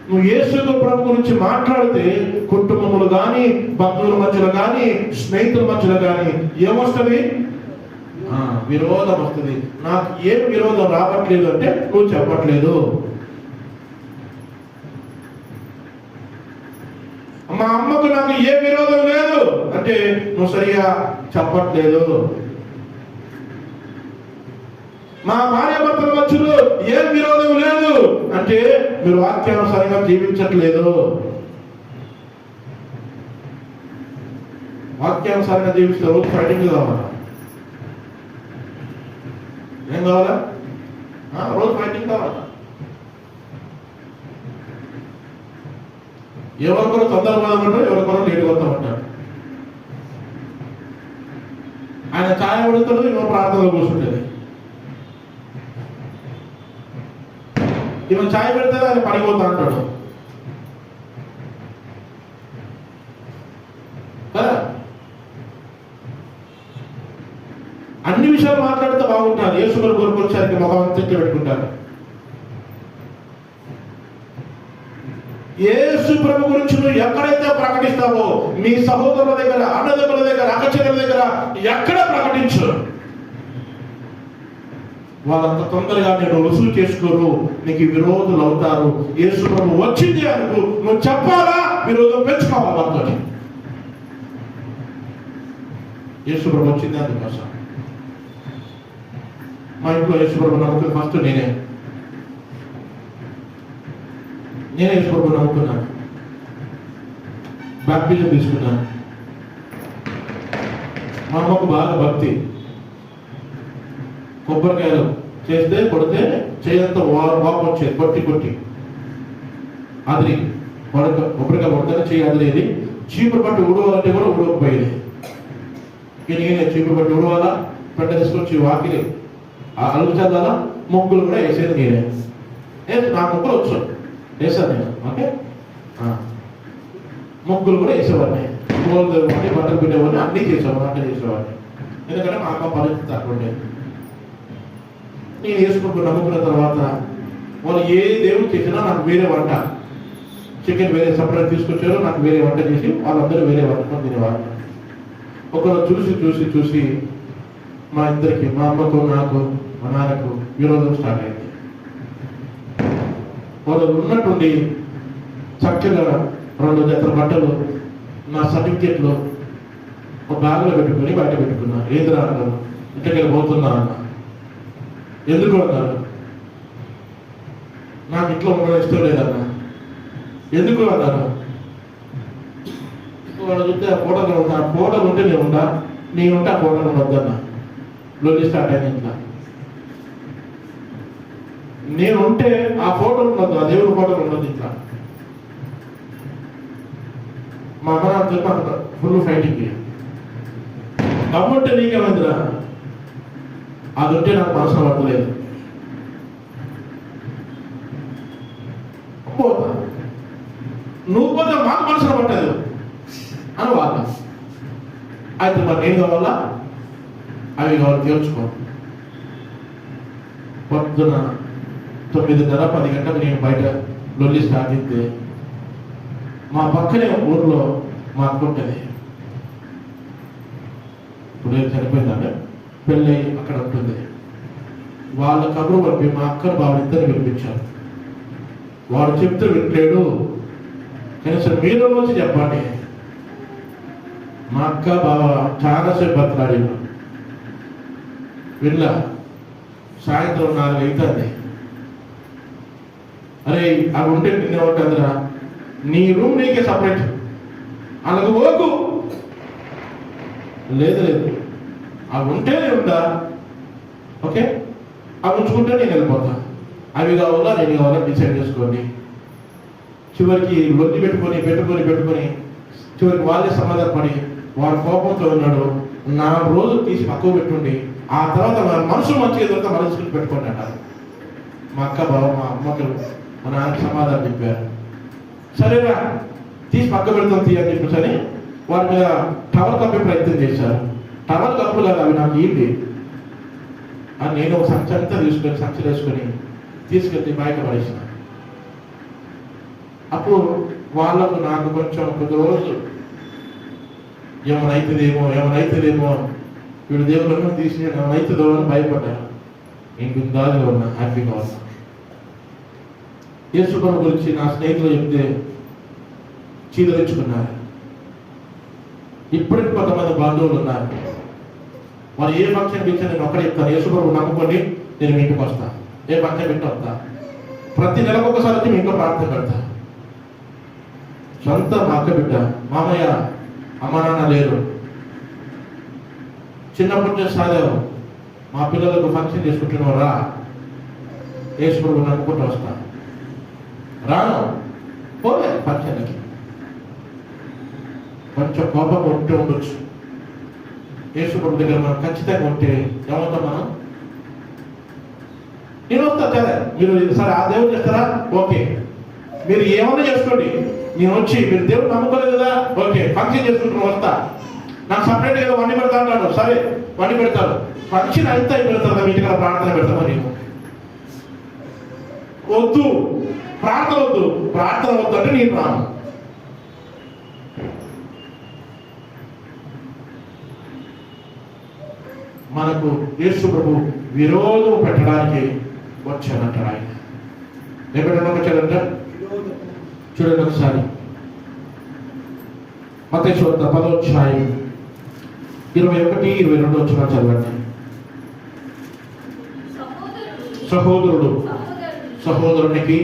నువ్వు యేసు ప్రభు గురించి మాట్లాడితే కుటుంబములు కానీ, బంధువుల మధ్యలో కానీ, స్నేహితుల మధ్యలో కానీ ఏమొస్తుంది? విరోధం వస్తుంది. నాకు ఏం విరోధం రావట్లేదు అంటే నువ్వు చెప్పట్లేదు. మా అమ్మకు నాకు ఏ విరోధం లేదు అంటే నువ్వు సరిగా చెప్పట్లేదు. మా భార్య భర్తల మధ్యలో ఏం విరోధం లేదు అంటే మీరు వాక్యానుసారంగా జీవించట్లేదు. వాక్యానుసారంగా జీవిస్తే రోజు ఫైటింగ్ కావాలా? ఏం కావాలా? రోజు ఫైటింగ్ కావాలా? ఎవరికొరు తొందరపడమంటారు, ఎవరికొరు లేటు వద్దామంటారు. ఆయన ఛాయ పడుతాడు, ఇవో ప్రార్థనలో కూర్చుంటుంది. ఇవన్న ఛాయ పెడితే ఆయన పడిపోతా అంటాడు కదా. అన్ని విషయాలు మాట్లాడితే బాగుంటారు. యేసుని కోరుకొచ్చారికి మగవాన్ని తెచ్చి పెట్టుకుంటారు. యేసు ప్రభు గురించి నువ్వు ఎక్కడైతే ప్రకటిస్తావో మీ సహోదరుల దగ్గర, అన్నదమ్ముల దగ్గర, అక్కచెల్లెల దగ్గర ఎక్కడ ప్రకటించు. వాళ్ళంత తొందరగా నేను రుసులు చేసుకోరు, నీకు విరోధులు అవుతారు. యేసు ప్రభు వచ్చింది అనుకో, నువ్వు చెప్పాలా, విరోధం పెంచుకోవాలా వాళ్ళతో. యేసు ప్రభు వచ్చింది అందుకోసం. మా ఇంట్లో యేసు ప్రభు నమ్ముకుని ఫస్ట్ నేనే యేసు ప్రభు నమ్ముకున్నాను. బాప్టిజం తీసుకున్నాను. మా అమ్మకు బాగా భక్తి. కొబ్బరికాయలు చేస్తే కొడితే చేయంతా వాపు వచ్చేది, కొట్టి కొట్టి అదిరి కొబ్బరికాయ కొడితే చేయి అదిరేది. చీపురు పట్టి ఉడవాలంటే కూడా ఉడవకపోయేది. నేనే చీపురు పట్టి ఉడవాలా, పెంట తీసుకొచ్చి వాకిలి అలుగు చల్లాలా, ముగ్గులు కూడా వేసేది నేనే. నా ముగ్గులు వచ్చు, వేసాను నేను. ఓకే, ముగ్గులు కూడా వేసేవాడిని, గోలు తెరవాడిని, బట్టలు పెట్టేవాడిని, అన్నీ చేసేవాడిని, అన్నీ చేసేవాడిని. ఎందుకంటే మా అమ్మ పరిస్థితి అక్కడ ఉండేది. నేను యేసుప్రభు నమ్ముకున్న తర్వాత వాళ్ళు ఏ దేవుడు చేసినా నాకు వేరే వంట, చికెన్ వేరే సపరేట్ తీసుకొచ్చారు, నాకు వేరే వంట చేసి వాళ్ళందరూ వేరే వంటకొని తినేవాళ్ళు. ఒకరు చూసి చూసి చూసి మా ఇద్దరికి, మా అమ్మకు, నాకు, మా నాన్నకు విరోధం స్టార్ట్ అయింది. వాళ్ళు ఉన్నట్టుండి చక్కగా 2 జతల బట్టలు, నా సర్టిఫికెట్లు ఒక బ్యాగ్లో పెట్టుకుని బయట పెట్టుకున్నా. ఏంద్రా అన్నారు, ఇంటికి పోతున్నా అన్న. ఎందుకు అన్నారు, నాకు ఇంట్లో ఉండడం ఇష్టం లేదన్నా. ఎందుకు అన్నారు, వాడు చూస్తే ఆ ఫోటోలు ఉంటా, ఆ ఫోటోలు ఉంటే నేను ఉంటా, నేనుంటే ఆ ఫోటోలు ఉండొద్దన్నా. లొల్లి స్టార్ట్ అయింది. ఇంట్లో నేను ఉంటే ఆ ఫోటోలు ఉండదు, ఆ దేవుడి ఫోటోలు ఉండదు ఇంట్లో. మా అమ్మ నాకు చెప్పి ఫుల్ ఫైటింగ్. నమ్ముంటే నీకేమైందిరా, అది ఉంటే నాకు మనసులో పడలేదు. పోతా నువ్వు పోతే మాకు మనసులో పట్టలేదు అని వాళ్ళు. అయితే మరి ఏం కావాలా, అవి కావాలి తీర్చుకో. పొద్దున 9:30, 10 గంటలకు నేను బయట లొల్లి స్టార్ట్ అయితే మా పక్కనే ఊర్లో మా అక్క ఉంటుంది. ఇప్పుడు చనిపోయిందంటే పెళ్ళి అక్కడ ఉంటుంది. వాళ్ళ కబురు పంపి మా అక్కను బావిద్దరు వినిపించారు. వాడు చెప్తే వింటాడు, కనీసం మీరు వచ్చి చెప్పండి. మా అక్క బావ చాలాసేపు బతలాడాడు. వెళ్ళ సాయంత్రం 4 అవుతుంది. అరే అవి ఉంటే నిన్నేమంటుందిరా, నీ రూమ్ నీకే సపరేట్, అలాగ పోకు. లేదు లేదు, అవి ఉంటేనే ఉందా, ఓకే అవి ఉంచుకుంటే నేను వెళ్ళిపోతా. అవి కావాలా నేను కావాలా డిసైడ్ చేసుకోండి. చివరికి లొద్ది పెట్టుకొని పెట్టుకొని పెట్టుకొని చివరికి వాళ్ళే సమాధానపడి వాడు కోపంతో ఉన్నాడు. 4 రోజులు తీసి పక్కకు పెట్టుండి ఆ తర్వాత మనసు మంచిగా ఎదురుతా మనసుకుని పెట్టుకోండి అంటారు. మా అక్క బావ మా అమ్మకి మా నాన్నకి సమాధానం చెప్పారు. సరేనా తీసి పక్క పెడతాం తీయని చెప్పేసి వారి మీద టవల్ కప్పే ప్రయత్నం చేశారు. టవల్ కప్పు కదా, అవి నాకు ఏంటి అని నేను ఒక సంచి అంతా తీసుకొని సంచి వేసుకొని తీసుకెళ్తే బయట పడేసిన. అప్పుడు వాళ్ళకు నాకు కొంచెం కొద్ది రోజులు ఏమనైతుందేమో వీడు దేవుళ్ళను తీసి ఏమనైతుందో అని భయపడ్డాను. ఇంక దారిలో ఉన్నా, హ్యాపీగా ఉన్నా. యేసుప్రభు గురించి నా స్నేహితులు చెప్తే చీదరించుకున్నారు. ఇప్పటికి కొంతమంది బంధువులు ఉన్నారు. వాళ్ళు ఏ ఫంక్షన్ పిలిచినా నేను ఒక్కడే చెప్తాను, యేసుప్రభు నమ్ముకోండి, నేను మీ ఇంటికి వస్తా, ఏ పక్క పెట్టి వస్తా, ప్రతి నెలకు ఒకసారి వచ్చి మీ ఇంట్లో ప్రార్థన పెడతా. సొంత మా అక్క బిడ్డ, మామయ్య అమ్మ నాన్న లేరు, చిన్నప్పటి నుంచి సాధావు, మా పిల్లలకు ఫంక్షన్ చేసుకుంటున్నావు, రా యేసు ప్రభు నమ్ముకుంటూ వస్తా. రాను పోలే ఫంక్షన్కి, కొంచెం కోపం ఉంటే ఉండొచ్చు. యేసు ప్రభు దగ్గర మనం ఖచ్చితంగా ఉంటే ఏమవుతాం మనం? నేను వస్తా కదా, మీరు సరే ఆ దేవుడు చేస్తారా, ఓకే, మీరు ఏమన్నా చేసుకోండి, నేను వచ్చి మీరు దేవుడు నమ్ముకోలేదు కదా, ఓకే ఫంక్షన్ చేసుకుంటున్నా వస్తా, నాకు సపరేట్ ఏదో వండి పెడతా అంటాడు, సరే వండి పెడతారు, ఫంక్షన్ అంతా పెడతారు కదా, ఇంటికి ప్రార్థన పెడతామా? నేను వద్దు, ప్రార్థన వద్దు, ప్రార్థన వద్దు అంటే నేను రాను. మనకు యేసు ప్రభు విరోధం పెట్టడానికి వచ్చానంటాడు ఆయన. ఎప్పుడైనా వచ్చాడంట చూడండి ఒకసారి, మత్తయి సువార్త 10వ అధ్యాయం 21, 22 వచ్చిన చదవండి. సహోదరుడు సహోదరునికి,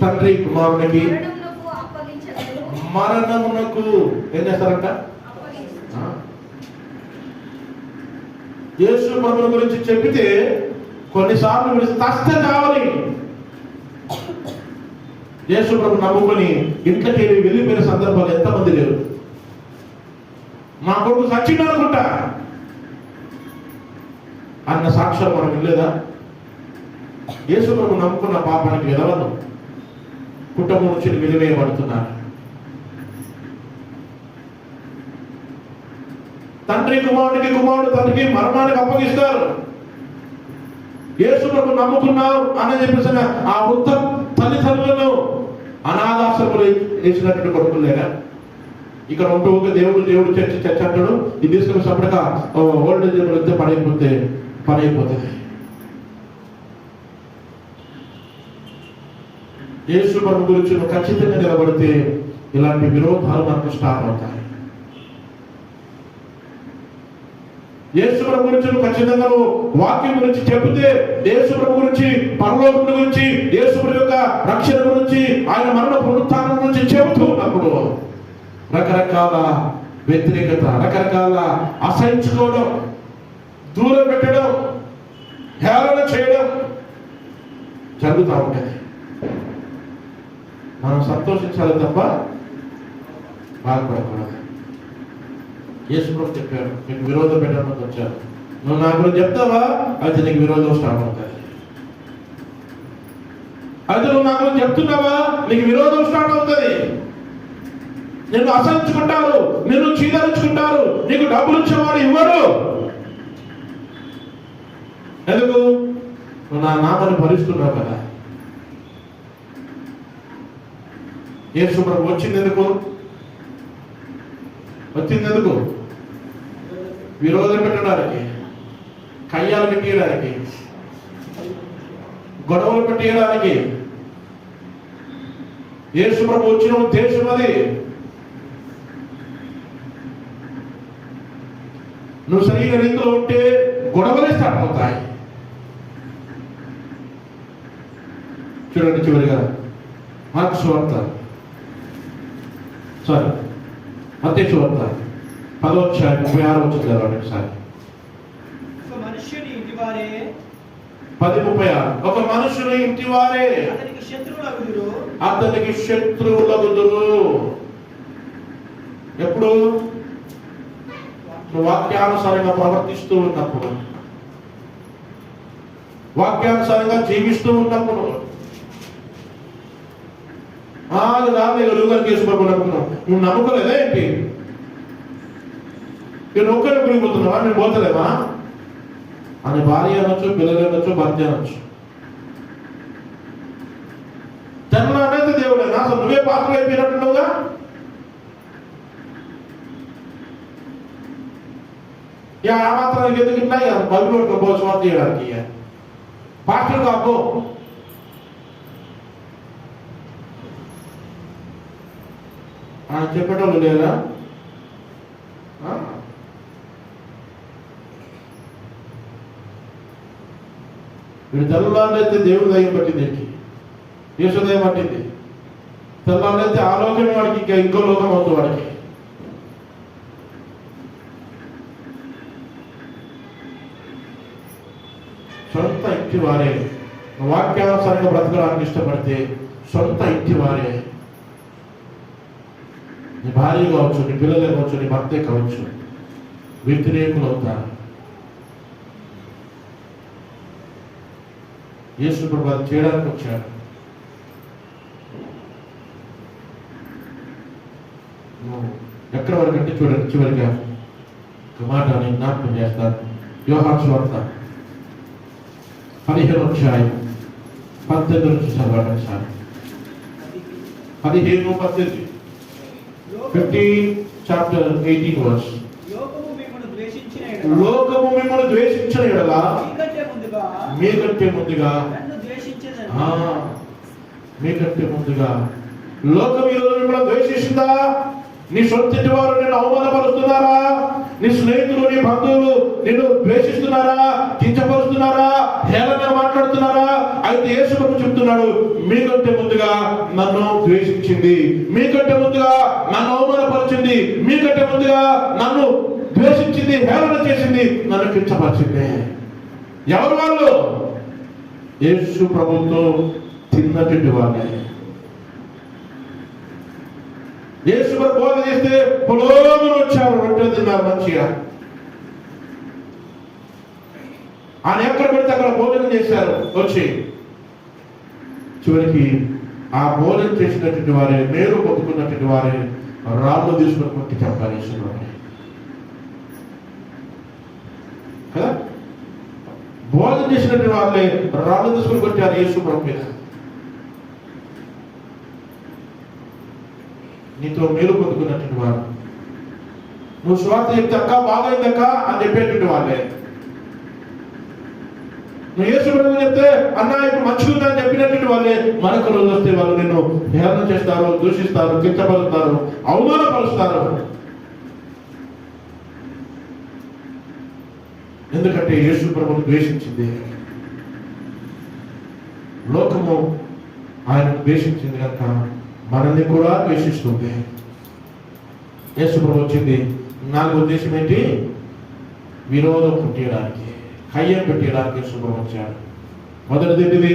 తండ్రి కుమారునికి మరణమునకు ఏం చేస్తారంట? యేసు ప్రభువుల గురించి చెప్పితే కొన్నిసార్లు మీరు కష్టం కావాలి. యేసు ప్రభు నమ్ముకొని ఇంట్లోకి వెళ్ళిపోయిన సందర్భాలు ఎంతమంది లేరు? మా కొడుకు సచ్చిండు అనుకుంటా అన్న సాక్ష్యాలు మనం వినలేదా? యేసు ప్రభు నమ్ముకున్న పాపానికి విధవను కుటుంబం నుంచి వెలివేయబడుతున్నారు. తండ్రి కుమారుడికి, కుమారుడు తండ్రికి మరణానికి అప్పగిస్తారు. యేసు ప్రభు నమ్ముకున్నారు అని చెప్పేసి ఆ వృద్ధ తల్లిదండ్రులను అనాథాశ్రములు వేసినటువంటి కొడుకులు లేక ఇక్కడ ఉంటూ దేవుడు చర్చ అంటాడు, ఇది తీసుకుని సపరేట్గా ఓల్డ్ ఏజ్ వెళ్తే పని అయిపోతుంది. యేసు ప్రభు గురించి నువ్వు ఖచ్చితంగా నిలబడితే ఇలాంటి విరోధాలు మనకు స్టార్ట్ అవుతాయి. యేసు ప్రభు గురించి నువ్వు ఖచ్చితంగా నువ్వు వాక్యం గురించి చెబితే, యేసు ప్రభు గురించి, పరలోకం గురించి, యేసు ప్రభు యొక్క రక్షణ గురించి, ఆయన మరణ పునరుత్థానం గురించి చెబుతూ ఉన్నప్పుడు రకరకాల వ్యతిరేకత, రకరకాల అసహించుకోవడం, దూరం పెట్టడం, హేళన చేయడం జరుగుతూ ఉంటుంది. మనం సంతోషించాలి తప్ప బాధపడకూడదు. యేసు ప్రభు చెప్పారు, మీకు విరోధం పెట్టడానికి వచ్చారు, నువ్వు నా గురించి చెప్తావా అయితే నీకు విరోధం స్టార్ట్ అవుతుంది. అయితే నువ్వు నా గురించి చెప్తున్నావా నీకు విరోధం స్టార్ట్ అవుతుంది. నిన్ను అసహించుకుంటారు, నిన్ను చీదరించుకుంటారు, నీకు డబ్బులు ఇచ్చేవాడు ఇవ్వరు. ఎందుకు? నువ్వు నా నామాన్ని భరిస్తున్నావు కదా. యేసు ప్రభు వచ్చింది ఎందుకు? విరోధం పెట్టడానికి, కయ్యాలు పెట్టేయడానికి, గొడవలు పెట్టేయడానికి. యేసు ప్రభు వచ్చిన ఉద్దేశం అది. నువ్వు సరైన రీతిలో ఉంటే గొడవలే స్టార్ట్ అవుతాయి. చూడండి చివరిగా మత్తయి సువార్త 10వ అధ్యాయం 36 వచ్చిన చదవండి ఒకసారి. 10:36. ఒక మనుషుని ఇంటి వారే అతనికి శత్రువులగుదురు. ఎప్పుడు? వాక్యానుసారంగా ప్రవర్తిస్తూ ఉన్నప్పుడు, వాక్యానుసారంగా జీవిస్తూ ఉన్నప్పుడు. కేసు ప్రభు నమ్ముకున్నావు, నువ్వు నమ్ముకోలేదా ఏంటి? నేను ఒక్కడే పోతున్నావా, నేను పోతలేమా అని భార్య అనొచ్చు, పిల్లలు అనొచ్చు, భర్త అనొచ్చు. జన్మ అనేది దేవుడేనా? అసలు నువ్వే పాత్ర అయిపోయినట్టున్నావుగా. ఆ మాత్రానికి ఎందుకు ఇట్లా బైబిల్ భోజనం చేయడానికి పాస్టర్ కాపు ఆయన చెప్పేటోళ్ళు లేరా? వీడు తెల్లారైతే దేవుడి దయ్యం పట్టింది, యేసు దయ్యం పట్టింది. తెల్లారైతే ఆ లోకం వాడికి ఇంకా ఇంకో లోకం అవుతుంది వాడికి. సొంత ఇంటి వారే వాక్యానుసారంగా బ్రతకడానికి ఇష్టపడితే సొంత ఇంటి వారే, నీ భార్య కావచ్చు, నీ పిల్లలే కావచ్చు, నీ భర్తే కావచ్చు, వ్యతిరేకులు అవుతారు. యేసు ప్రభు అది చేయడానికి వచ్చాడు. ఎక్కడ వరకు అంటే చూడండి, చివరిగా ఒక మాట నేను జ్ఞాపకం చేస్తాను. యోహాను సువార్త 15వ అధ్యాయం 18 నుంచి చదవండి సార్. 15 15 chapter 18 verse. లోకము మిమ్మును ద్వేషించిన యెడల మీకంటే ముందుగా నన్ను ద్వేషించెదరు. మీకంటే ముందుగా లోకం ఈరోజు మిమ్మల్ని ద్వేషిస్తుందా? నీ సొంతటి వారు నిన్ను అవమానపరుస్తున్నారా? నీ స్నేహితులు, నీ బంధువులు నిన్ను ద్వేషిస్తున్నారా? కించపరుస్తున్నారా? హేళనగా మాట్లాడుతున్నారా? అయితే యేసు ప్రభు చెప్తున్నాడు, మీకంటే ముందుగా నన్ను ద్వేషించింది, మీకంటే ముందుగా నన్ను అవమానపరిచింది, మీకంటే ముందుగా నన్ను ద్వేషించింది, హేళన చేసింది, నన్ను కించపరిచింది. ఎవరు వాళ్ళు? యేసు ప్రభుతో తిన్నటువంటి వాళ్ళే. యేసు ప్రభు బోధ చేస్తే పొలోగులు వచ్చారు, రొట్టెలు తిన్నారు మంచిగా. ఆయన ఎక్కడ పెడితే అక్కడ భోజనం చేశారు వచ్చి. చివరికి ఆ భోజనం చేసినటువంటి వారే, మేలు పొందుకున్నటువంటి వారే రాళ్ళు తీసుకుని కొట్టి చెప్పాలి యేసు ప్రభు కదా. భోజనం చేసినటువంటి వాళ్ళే రాళ్ళు తీసుకుని కొట్టారు యేసు ప్రభు మీద. నీతో మేలు పొందుకున్నటువంటి వారు, నువ్వు స్వార్థ చెప్తే అక్క బాగైందక్క అని చెప్పేటువంటి వాళ్ళే. నువ్వు యేసు ప్రభు చెప్తే అన్న ఇప్పుడు మంచిగా అని చెప్పినటువంటి వాళ్ళే. మరొక రోజు వస్తే వాళ్ళు నిన్ను హేళన చేస్తారు, దూషిస్తారు, కించపరుస్తారు, అవమానపరుస్తారు. ఎందుకంటే యేసు ప్రభువును ద్వేషించింది లోకము, ఆయన ద్వేషించింది కనుక మనల్ని కూడా ద్వేషిస్తుంది. యేసు ప్రభు వచ్చింది 4వ ఉద్దేశం ఏంటి? విరోధం పుట్టియడానికి, కయ్యం పెట్టడానికి యేసు ప్రభు వచ్చాడు. మొదటిది ఏంటిది?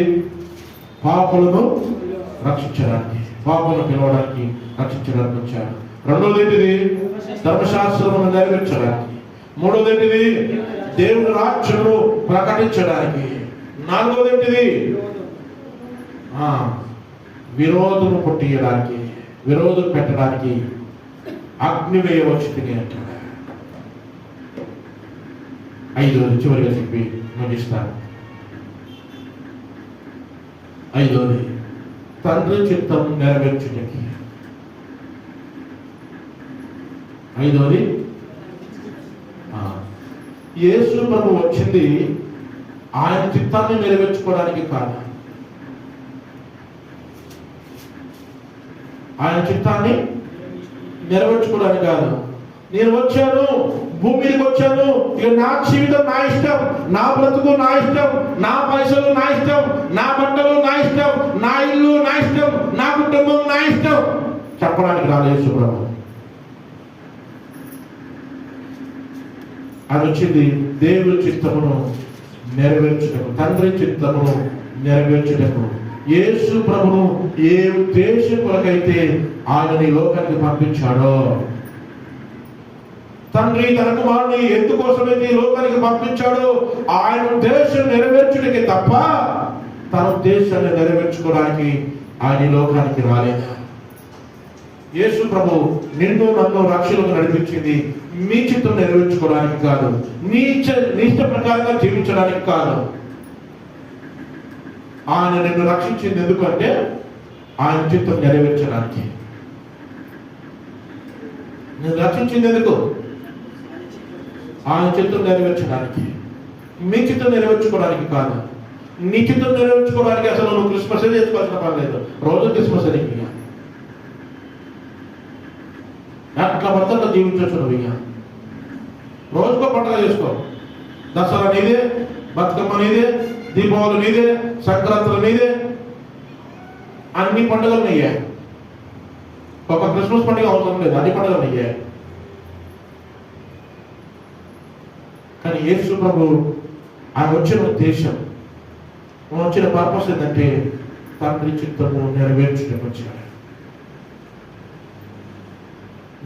పాపులను రక్షించడానికి, పాపులను పిలవడానికి, రక్షించడానికి వచ్చాడు. రెండోది ఏంటిది? ధర్మశాస్త్రమును నెరవేర్చడానికి. మూడోది ఏంటిది? దేవుని రాజ్యమును ప్రకటించడానికి. నాలుగోది ఏంటిది? విరోధము పుట్టియడానికి, విరోధం పెట్టడానికి అగ్ని వేయవచ్చు తిని అంటాడు. 5వది చివరిగా చెప్పి ముగిస్తాను. 5వది తండ్రి చిత్తం నెరవేర్చుటకి. 5వది యేసు ప్రభు వచ్చింది ఆయన చిత్తాన్ని నెరవేర్చుకోవడానికి కాదు, ఆయన చిత్తాన్ని నెరవేర్చుకోవడానికి కాదు. నేను వచ్చాను, భూమి మీదకి వచ్చాను, ఇక నా జీవితం నా ఇష్టం, నా బ్రతుకు నా ఇష్టం, నా పైసలు నా ఇష్టం, నా బట్టలు నా ఇష్టం, నా ఇల్లు నా ఇష్టం, నా కుటుంబం నా ఇష్టం చెప్పడానికి రాలేదు యేసు ప్రభు. అది వచ్చింది దేవుని చిత్తమును నెరవేర్చుటకు, తండ్రి చిత్తమును నెరవేర్చుటకు. యేసు ప్రభును ఏ ఉద్దేశం కొరకైతే ఆయన ఈ లోకానికి పంపించాడో, తండ్రి తన కుమారుని ఎందుకోసమైతే ఈ లోకానికి పంపించాడో ఆయన ఉద్దేశం నెరవేర్చుటకే తప్ప తన ఉద్దేశాన్ని నెరవేర్చుకోవడానికి ఆయన ఈ లోకానికి రాలేదు. యేసు ప్రభు నిన్ను నన్ను రక్షణకు నడిపించింది మీ చిత్తం నెరవేర్చుకోవడానికి కాదు, నీ ఇష్ట ప్రకారంగా జీవించడానికి కాదు. ఆయన నిన్ను రక్షించింది ఎందుకంటే ఆయన చిత్తం నెరవేర్చడానికి. నేను రక్షించింది ఎందుకు? ఆయన చిత్తం నెరవేర్చడానికి, మీ చిత్తం నెరవేర్చుకోవడానికి కాదు. నీ చిత్తం నెరవేర్చుకోవడానికి అసలు నువ్వు క్రిస్మస్ చేసుకోవాల్సిన పని లేదు. రోజు క్రిస్మస్ అని అట్లా భర్తలో జీవించవచ్చు. నువ్వు ఇక రోజుకో పండుగ చేసుకో. దసరా నీదే, బతుకమ్మ నీదే, దీపావళి నీదే, సంక్రాంతులు నీదే, అన్ని పండుగలు నీయే. ఒక క్రిస్మస్ పండుగ అవసరం లేదు, అన్ని పండుగలు నీయే. కానీ యేసు ప్రభు ఆయన వచ్చిన ఉద్దేశం, వచ్చిన పర్పస్ ఏంటంటే తండ్రి చిత్తము నెరవేర్చడానికి వచ్చాడు.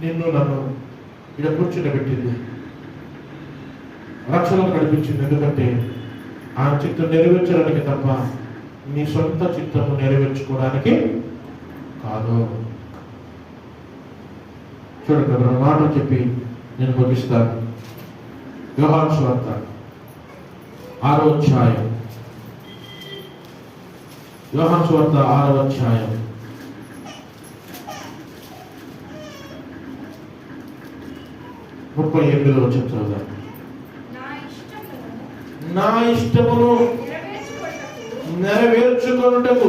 నిన్ను నన్ను ఇక్కడ కూర్చుండబెట్టింది, రక్షణకు నడిపించింది. ఎందుకంటే ఆ చిత్తం నెరవేర్చడానికి తప్ప నీ సొంత చిత్తము నెరవేర్చుకోవడానికి కాదు. చూడండి, ఒక మాటలు చెప్పి నేను ముగిస్తాను. యోహాను సువార్త 6వ అధ్యాయం, యోహాను సువార్త 6వ అధ్యాయం 38వ వచనం చదువుదాం. నా ఇష్టమును నెరవేర్చుకొనుటకు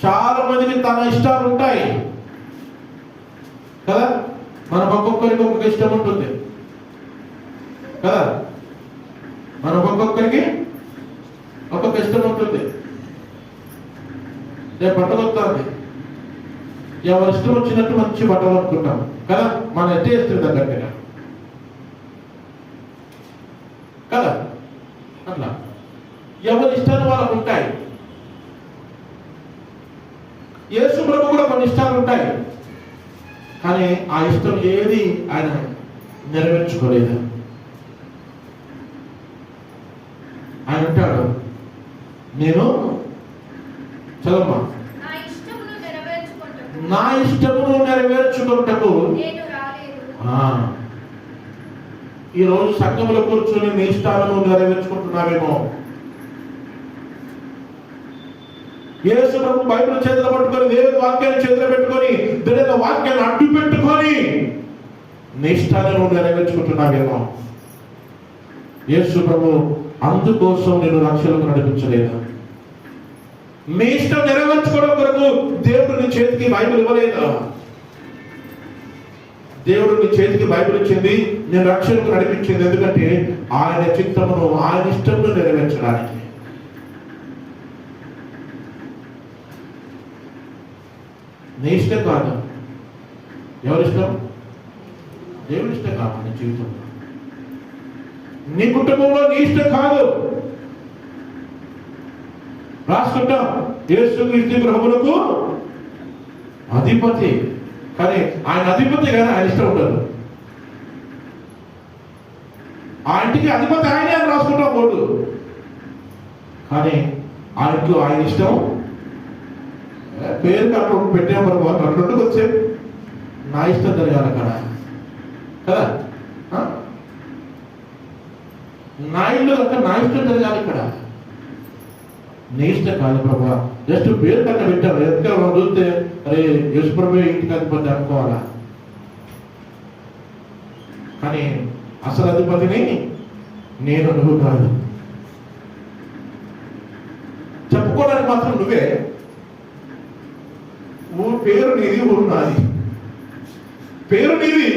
చాలా మందికి తన ఇష్టాలు ఉంటాయి కదా. మనకు ఒక్కొక్కరికి ఒక్కొక్క ఇష్టం ఉంటుంది కదా. మనకు ఒక్కొక్కరికి ఒక్కొక్క ఇష్టం ఉంటుంది. రేపు బట్టలు వస్తుంది, ఎవరి ఇష్టం వచ్చినట్టు మంచి బట్టలు అనుకుంటాం కదా. మన టేస్ట్ తగ్గట్టుగా కదా. అట్లా ఎవరి ఇష్టాలు వాళ్ళకు ఉంటాయి. యేసు ప్రభు కూడా కొన్ని ఇష్టాలు ఉంటాయి, కానీ ఆ ఇష్టం ఏది ఆయన నెరవేర్చుకోలేదు. ఆయన అంటాడు, నేను చదమ్మా, నా ఇష్టమును నెరవేర్చుకుంటకు. ఈరోజు సంఘములో కూర్చొని నీ ఇష్టాలను నెరవేర్చుకుంటున్నావేమో. యేసు ప్రభు బైబిల్ చేతులు పట్టుకొని, దేవుని వాక్యాన్ని చేతులు పెట్టుకొని, దేవుని వాక్యాన్ని అడ్డు పెట్టుకొని నీ ఇష్టాలను నెరవేర్చుకుంటున్నావేమో. యేసు ప్రభు అందుకోసం నేను రక్షణకు నడిపించలేదు. నీ ఇష్టం నెరవేర్చుకోవడం కొరకు దేవుడు నీ చేతికి బైబిల్ ఇవ్వలేదు. దేవుడు నీ చేతికి బైబిల్ ఇచ్చింది, నేను రక్షణకు నడిపించింది. ఎందుకంటే ఆయన చిత్తమును, ఆయన ఇష్టమును నెరవేర్చడానికి. నీ ఇష్టం కాదు, ఎవరిష్టం? దేవుడి ఇష్టం కాదు. నీ జీవితంలో, నీ కుటుంబంలో నీ ఇష్టం కాదు. రాసుకుంటాం, యేసుక్రీస్తు ప్రభువునకు అధిపతి. కానీ ఆయన అధిపతి కానీ ఆయన ఇష్టం ఉండదు. ఆ ఇంటికి అధిపతి ఆయనే అని రాసుకుంటాం బోర్డు, కానీ ఆ ఇంట్లో ఆయన ఇష్టం. పేరు అక్కడ పెట్టాము అక్కడికి వచ్చే నా ఇష్టం జరగాలి అక్కడ కదా. నా ఇల్లు అక్కడ నా ఇష్టం జరగాలి ఇక్కడ. నీ ఇష్టం కాదు ప్రభా. జస్ట్ పేరు కట్ట పెట్టారు, ఎందుకంటే మనం చూస్తే అరే యేసు ప్రభు ఇంటికి అధిపతి అనుకోవాలా. కానీ అసలు అధిపతిని నేను, నువ్వు కాదు. చెప్పుకోవడానికి మాత్రం నువ్వే. ఊరు పేరు నీది, ఊరు నాది. పేరు నీది,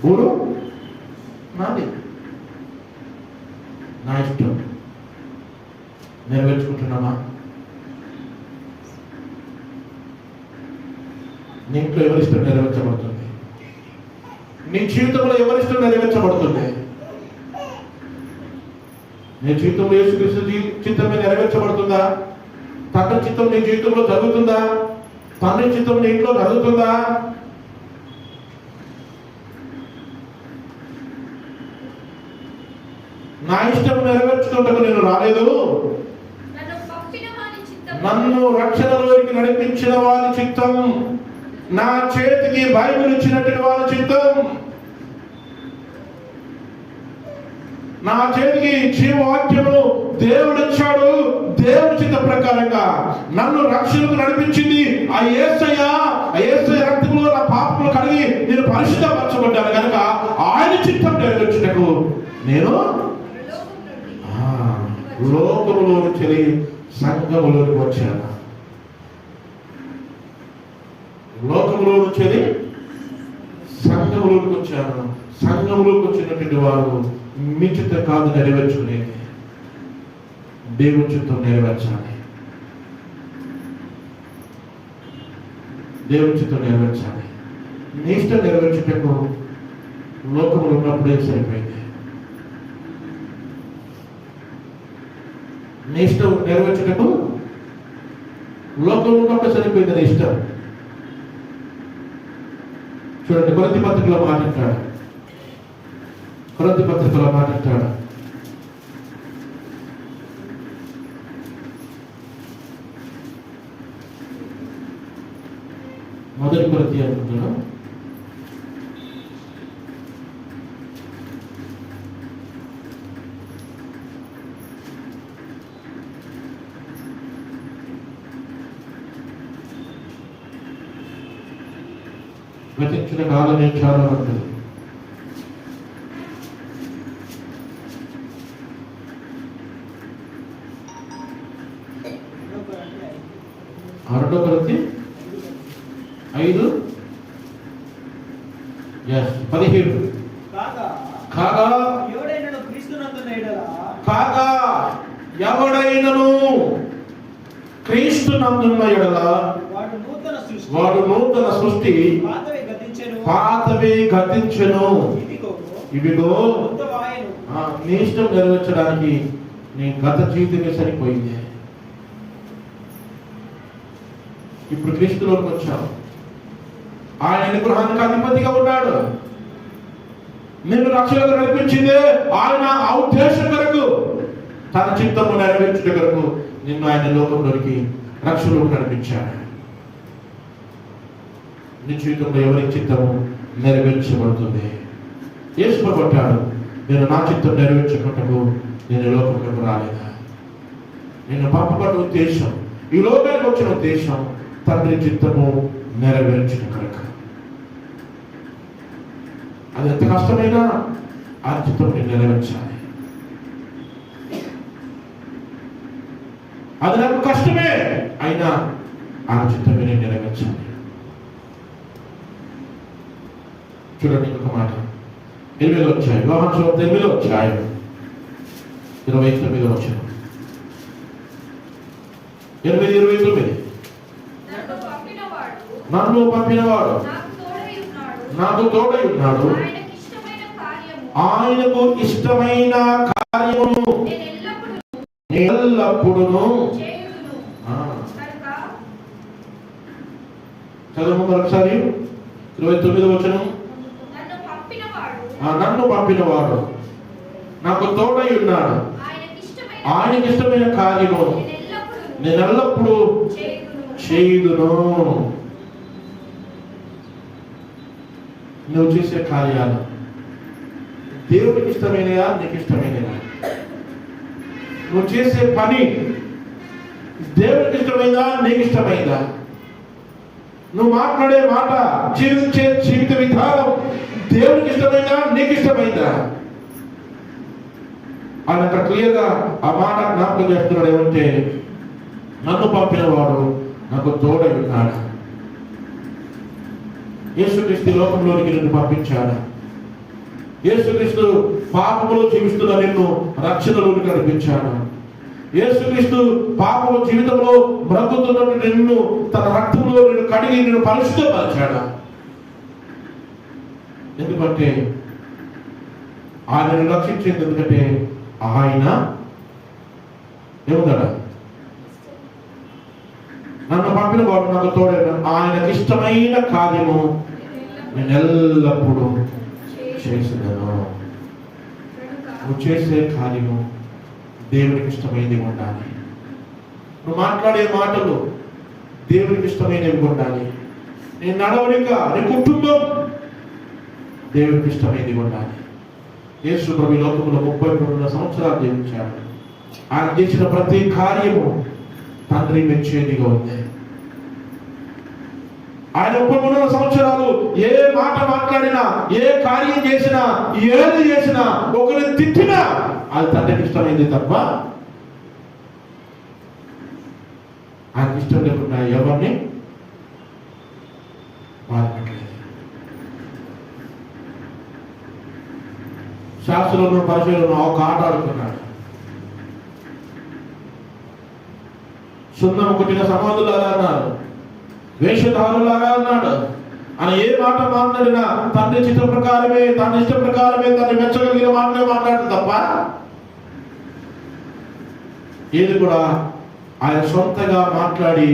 ఊరు నాది. నా ఇష్టం నెరవేర్చుకుంటున్నామా? నీ ఇంట్లో ఎవరిష్టం నెరవేర్చబడుతుంది? నీ జీవితంలో ఎవరిష్టం నెరవేర్చబడుతుంది? నీ జీవితంలో యేసుక్రీస్తు చిత్తమే నెరవేర్చబడుతుందా? తండ్రి చిత్తం నీ జీవితంలో జరుగుతుందా? తండ్రి చిత్తం నీ ఇంట్లో జరుగుతుందా? నా ఇష్టం నెరవేర్చుకుంటకు నేను రాలేదు, నన్ను రక్షణలోకి నడిపించిన వారి చిత్తం, నా చేతికి బైబిల్ ఇచ్చినటువంటి వారి చిత్తం, నా చేతికి జీవవాక్యమును దేవుడు ఇచ్చాడు. దేవుడి చిత్త ప్రకారంగా నన్ను రక్షణకు నడిపించింది ఆ యేసయ్య రక్తంలో నా పాపములు కడిగి నేను పరిశుద్ధపరచబడ్డాను కనుక ఆయన చిత్తం నెరవేర్చుటకు నేను లోకములో నుంచి సంఘములోకి వచ్చాను. లోకములో నుంచి సంఘములోకి వచ్చాను. సంఘములోకి వచ్చినటువంటి వారు మీ చిత్తం కాదు నెరవేర్చుకునేది. దేవుని చిత్తం నెరవేర్చాలి. దేవుని చిత్తం నెరవేర్చాలి. నీ ఇష్టం నెరవేర్చుటకు లోకములు ఉన్నప్పుడే సరిపోయింది. నీ ఇష్టం నెరవేర్చుటకు లోకంలో ఉన్నప్పుడు సరిపోయింది. నీ ఇష్టం. చూడండి, కొరింథీ పత్రికలో మాట్లాడతాడు. కొరింథీ పత్రికలో మాట్లాడతాడు. మొదటి కొరింథీ అనుకుంటున్నాను. గతించిన కాలమే చాలా ఉంటుంది. రెండో కొరింథీ 5:17 కాగా ఎవడైనను క్రీస్తునందున్న యెడల కాగా ఎవడైనను క్రీస్తునందున్న యెడల వాడు నూతన సృష్టి, పాతవి గతించెను, ఇవిగో నీ ఇష్టం నెరవేర్చడానికి నీ గత జీవితమే సరిపోయింది. ఇప్పుడు క్రీస్తులోకి వచ్చావు. ఆయన అనుగ్రహానికి అధిపతిగా ఉన్నాడు. నిన్ను రక్షణకు నడిపించిందే ఆయన ఆ ఉద్దేశం కొరకు, తన చిత్తము నెరవేర్చుట కొరకు నిన్ను ఆయన లోకంలోనికి రక్షణలోకి నడిపించాడు. నీ జీవితంలో ఎవరి చిత్తము నెరవేర్చబడుతుంది? యేసు పట్టాడు, నేను నా చిత్తం నెరవేర్చుకుంటకు నేను లోకంలోకి రాలేదా? నేను పంపబడ్డ ఉద్దేశం, ఈ లోకానికి వచ్చిన ఉద్దేశం తండ్రి చిత్తము నెరవేర్చిన కనుక. అది ఎంత కష్టమైనా ఆ చిత్తం నెరవేర్చాలి. అది నాకు కష్టమే అయినా ఆ చిత్తమే నేను నెరవేర్చాలి. చూడండి, ఇంకొక మాట 8వ అధ్యాయం, యోహాను సువార్త 8వ అధ్యాయం 29వ వచనం. 8:29. నన్ను పంపినవాడు నాకు తోడై ఉన్నాడు, ఆయనకు ఇష్టమైన కార్యమును ఎల్లప్పుడూ చదువు ఒకసారి 29వ వచనం. నన్ను పంపినవాడు నాకు తోడై ఉన్నాడు, ఆయనకి ఇష్టమైన కార్యము నేను ఎల్లప్పుడూ చేయుదును. నువ్వు చేసే కార్యాలు దేవుడికి ఇష్టమైనయా, నీకు ఇష్టమైనయా? నువ్వు చేసే పని దేవుడికి ఇష్టమైందా, నీకు ఇష్టమైందా? నువ్వు మాట్లాడే మాట, జీవించే జీవిత విధానం దేవుడికి ఇష్టమైందా, నీకు ఇష్టమైందా? ఆయన అక్కడ క్లియర్గా ఆ మాట జ్ఞాపకం చేస్తున్నాడు. ఏమంటే, నన్ను పంపిన వాడు నాకు తోడై ఉన్నాడు. యేసుక్రీస్తు లోకంలోనికి నిన్ను పంపించాడు. యేసుక్రీస్తు పాపములో జీవిస్తున్న నిన్ను రక్షణలోకి నడిపించాడు. యేసుక్రీస్తు పాపము జీవితంలో బ్రతుకుతున్న నిన్ను తన రక్తంలో నిన్ను కడిగి నిన్ను పరిశుద్ధపరిచాడు. ఎందుకంటే ఆయనను రక్షించేది, ఎందుకంటే ఆయన ఏమన్నాడా? నన్ను పంపిన వాడు నాకు తోడైన ఆయనకి ఇష్టమైన కార్యము నేను ఎల్లప్పుడూ చేసేదను. నువ్వు చేసే కార్యము దేవుడికి ఇష్టమైనవి ఉండాలి. నువ్వు మాట్లాడే మాటలు దేవుడికి ఇష్టమైనవి ఉండాలి. నీ నడవడిక, నీ కుటుంబం దేవుడికి ఇష్టమైనది ఉండాలి. యేసు ప్రభు లోకంలో 33 సంవత్సరాలు జీవించాడు. ఆయన చేసిన ప్రతి కార్యము తండ్రి మెచ్చేదిగా ఉంది. ఆయన 33 సంవత్సరాలు ఏ మాట మాట్లాడినా, ఏ కార్యం చేసినా, ఏది చేసినా, ఒకరిని తిట్టినా అది తండ్రికి ఇష్టమైంది తప్ప ఆయనకి ఇష్టం లేకుండా ఎవరిని బాధపడలేదు. శాస్త్రంలో పరిచయంలో ఒక ఆట ఆడుకున్నాడు. సున్నం కొట్టిన సమాధులారా అన్నాడు, వేషధారులారా అన్నాడు. అని ఏ మాట మాట్లాడినా తండ్రి చిత్త ప్రకారమే, తండ్రి ఇష్ట ప్రకారమే, తండ్రి మెచ్చగలిగిన మాటనే మాట్లాడు తప్ప ఏది కూడా ఆయన సొంతగా మాట్లాడి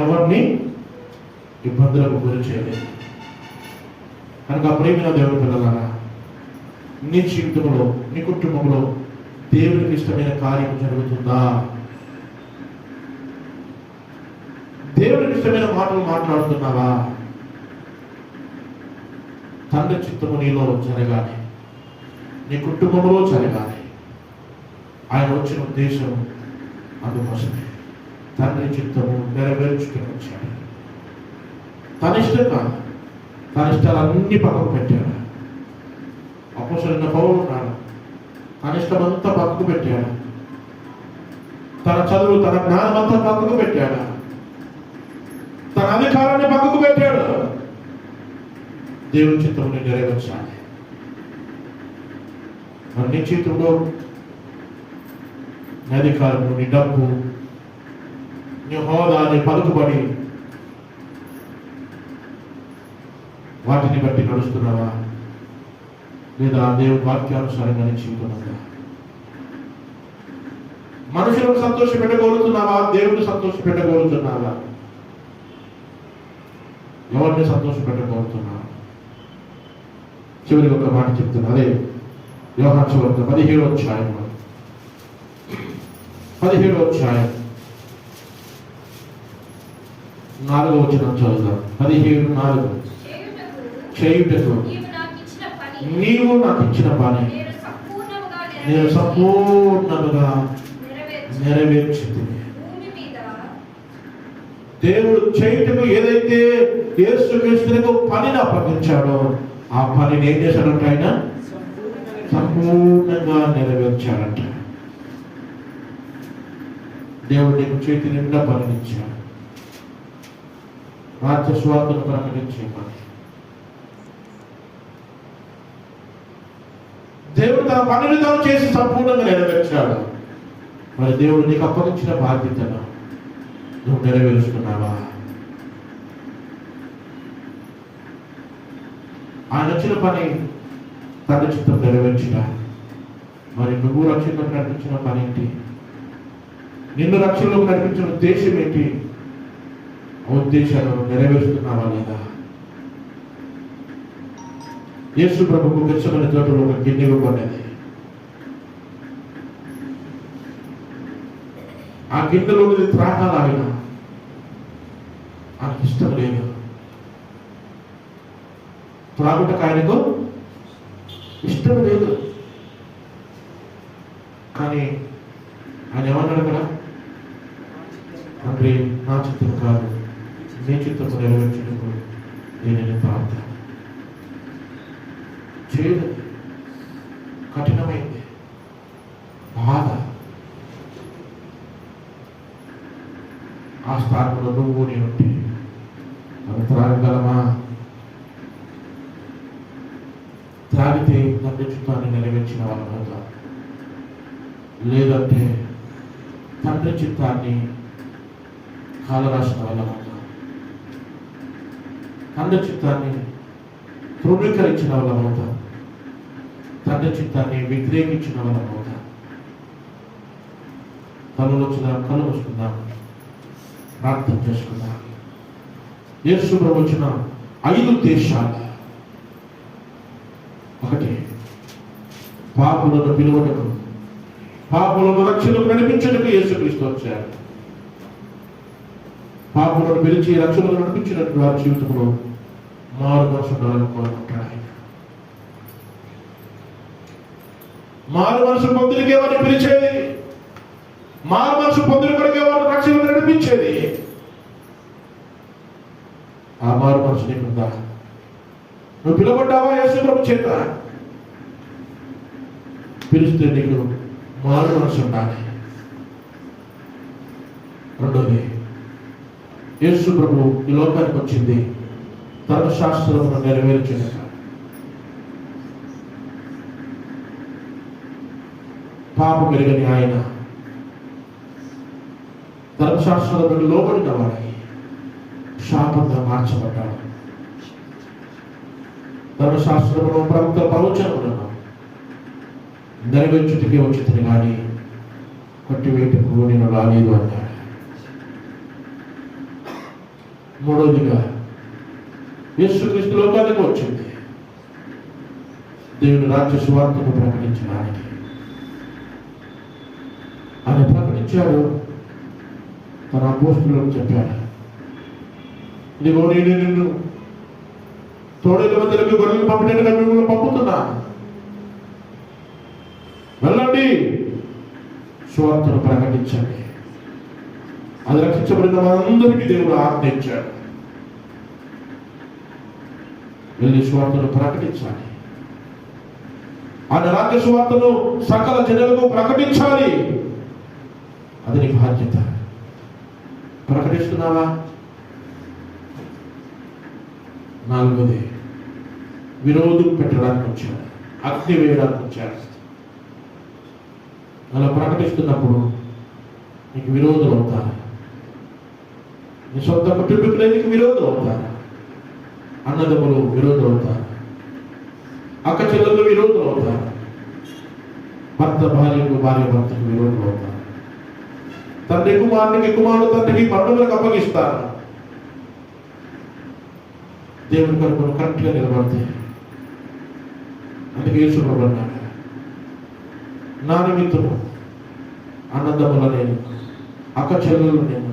ఎవరిని ఇబ్బందులకు గురి చేయలేదు. కనుక ప్రేమిన దేవుని పిల్లలారా, నీ జీవితంలో, నీ కుటుంబంలో దేవునికి ఇష్టమైన కార్యం జరుగుతుందా? దేవునికి ఇష్టమైన మాటలు మాట్లాడుతున్నావా? తండ్రి చిత్తము నీలో జరగాలి, నీ కుటుంబంలో జరగాలి. ఆయన వచ్చిన ఉద్దేశం అందుకోసమే. తండ్రి చిత్తము నెరవేర్చుకుని వచ్చాడు. తన ఇష్టం కాదు, తన ఇష్టాలన్నీ పక్కకు పెట్టాడు. అపోస్తలుడైన పౌలు ఉన్నాడు, తన ఇష్టమంతా పక్కకు పెట్టాడు. తన చదువు, తన జ్ఞానం అంతా పక్కకు పెట్టాడు. తన అధికారాన్ని పక్కకు పెట్టాడు. దేవుని చిత్తముని నెరవేర్చాలి. మరి నీ చిత్తంలో నీ అధికారము, నీ డబ్బు, నీ హోదా, నీ పలుకుబడి, వాటిని బట్టి నడుస్తున్నావా? లేదా దేవుని వాక్యానుసారంగా నీ జీవితం ఉందా? మనుషులను సంతోష పెట్టగలుగుతున్నావా? దేవుని సంతోష పెట్టగలుగుతున్నావా? ఎవరిని సంతోష పెట్టగలుగుతున్నావా? చివరికి ఒక మాట చెప్తున్నా, అదే యోహాను సువార్త 17వ అధ్యాయం 4వ వచనం చదువుదాం. 17:4. చేయుటకు నీవు నాకు ఇచ్చిన పని నేను సంపూర్ణముగా నెరవేర్చింది. దేవుడు చేయుటకు ఏదైతే యేసుక్రీస్తుకు పనిని అప్పగించాడో ఆ పనిని ఏం చేశాడంట? ఆయన సంపూర్ణంగా నెరవేర్చాడంట. దేవుడు నీకు చేతి నిండా పనినిచ్చాడు. రాజ్య స్వార్థను ప్రకటించే పని. దేవుడు తన పనిని తాను చేసి సంపూర్ణంగా నెరవేర్చాడు. మరి దేవుడు నీకు అప్పగించిన బాధ్యతను నువ్వు నెరవేరుస్తున్నావా? ఆయన వచ్చిన పని తండ్రి చిత్తం నెరవేర్చిన, మరి నువ్వు రక్షణకు నడిపించిన పని ఏంటి? నిన్ను రక్షణలోకి నడిపించిన ఉద్దేశం ఏంటి? ఆ ఉద్దేశాలను నెరవేరుస్తున్నావా లేదా? యేసు ప్రభువుకు గెత్సేమనే తోటలో ఒక గిన్నె ఇవ్వబడినది. ఆ గిన్నెలోని త్రాగాలాగిన ఆయనకి ఇష్టం లేదు. త్రాగుటకు ఆయనకు ఇష్టం లేదు. కానీ ఆయన ఏమన్నాడు కదా? తండ్రి, నా చిత్తం కాదు, నీ చిత్తము నెరవేర్చుటకు నేను ప్రార్థన చేయదు. కఠినమైంది, బాధ. ఆ స్థానంలో నువ్వు నేను ఉంటే మనం త్రాగగలమా? త్రాగితే తండ్రి చిత్తాన్ని నెరవేర్చిన వాళ్ళం అవుతాం. లేదంటే తండ్రి చిత్తాన్ని కాలరాసిన వాళ్ళం అవుతాం. తండ్రి చిత్తాన్ని తృణీకరించిన వాళ్ళం అవుతాం. తండ్రి చిత్తాన్ని వ్యతిరేకించిన వాళ్ళం అవుతాం. కళ్ళు వస్తుందాం, ప్రార్థన చేసుకుందాం. యేసు ప్రభు వచ్చిన 5 ఉద్దేశాలు. 1, పాపులను పిలువటకు, పాపులను రక్షణకు నడిపించటకు యేసుక్రీస్తు వచ్చారు. పాపులను పిలిచి రక్షణకు నడిపించినట్టు వారి జీవితంలో మారు మనసు ఉండాలని కోరుకుంటాడు. మారు మనసు పొందులకే వారిని పిలిచేది, మారు మనసు పొందుల కొరకే వారిని రక్షణకు నడిపించేది. ఆ మారు మనసు నీకుందా? నువ్వు పిలువబడ్డావా యేసు ప్రభు చేత? పిలిస్తే నీకు మారు మనసు ఉండాలి. 2, యేసు ప్రభు ఈ లోకానికి వచ్చింది ధర్మశాస్త్రమును నెరవేర్చుట. పాపం పెరగని ఆయన ధర్మశాస్త్రాలకు లోబడిన వాడికి శాపంగా మార్చబడ్డాడు. ధర్మశాస్త్రంలో ప్రవక్త ప్రవచనములను నెరవేర్చుటకే వచ్చింది కానీ కొట్టివేటకు నేను రాలేదు అన్నాడు. మూడవదిగా యేసుక్రీస్తు లోకానికి వచ్చింది దేవుని రాజ్య సువార్తను ప్రకటించడానికి. ఆయన ప్రకటించాడు, తన అపోస్తలులకు చెప్పాడు, ఇదిగో నేను నిన్ను తోడేల మధ్యలోకి గొర్రెలు పంపినట్టుగా మిమ్మల్ని పంపుతున్నాను, వెళ్ళండి సువార్తను ప్రకటించండి. అది రక్షించబడిన వారందరికీ దేవుడు ఆజ్ఞ ఇచ్చాడు, వెళ్ళి సువార్తను ప్రకటించాలి. ఆయన రాజ్య సువార్తను సకల జనులకు ప్రకటించాలి. అది నీ బాధ్యత. ప్రకటిస్తున్నావా? నాలుగోది, విరోధం పెట్టడానికి వచ్చాడు, అగ్ని వేయడానికి వచ్చాడు. అలా ప్రకటిస్తున్నప్పుడు నీకు విరోధులు అవుతారు. నీ సొంత కుటుంబీకులే నీకు విరోధులు అవుతారు. అన్నదమ్ములు విరోధులు అవుతారు, అక్క చెల్లెళ్ళు విరోధులు అవుతారు, భర్త భార్యకు భార్య భర్తకు విరోధులు అవుతారు, తండ్రి కుమారునికి కుమారుడు తండ్రికి పండుగలకు అప్పగిస్తారు. దేవుని కొరకు కరెక్ట్గా నిలబడితే, అందుకే యేసుప్రభువు అన్నాడు, నా నిమిత్తము అన్నదమ్ముల నేను, అక్క చెల్లెలు నేను,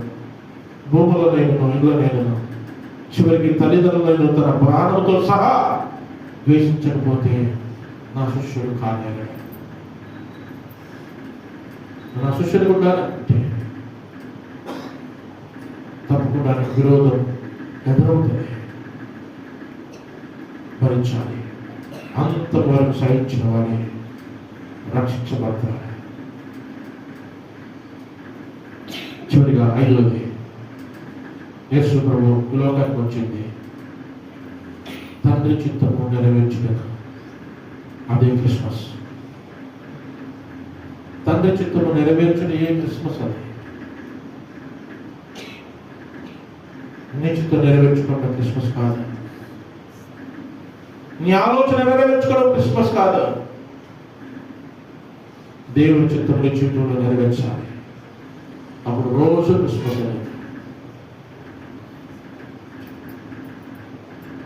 భూముల నేను, ఇళ్ళ నేను, చివరికి తల్లిదండ్రులను తన ప్రాణంతో సహా ద్వేషించకపోతే నా శిష్యుడు కాలేడు. నా శిష్యుడు ఉండాలంటే తప్పకుండా విరోధం ఎదురవుతుంది, భరించాలి. అంతవరకు సహించిన వాడిని రక్షించబడతాడు. చివరిగా ఐదవది, యేసు ప్రభువు ఈ లోకానికి వచ్చింది తండ్రి చిత్తము నెరవేర్చుటకు. అదే క్రిస్మస్. తండ్రి చిత్తము నెరవేర్చుట ఏ క్రిస్మస్? అది నీ చిత్తం నెరవేర్చుకోవడం క్రిస్మస్ కాదు. నీ ఆలోచన నెరవేర్చుకోవడం క్రిస్మస్ కాదు. దేవుని చిత్తం నీ జీవితంలో నెరవేర్చాలి. అప్పుడు రోజు క్రిస్మస్ అనేది.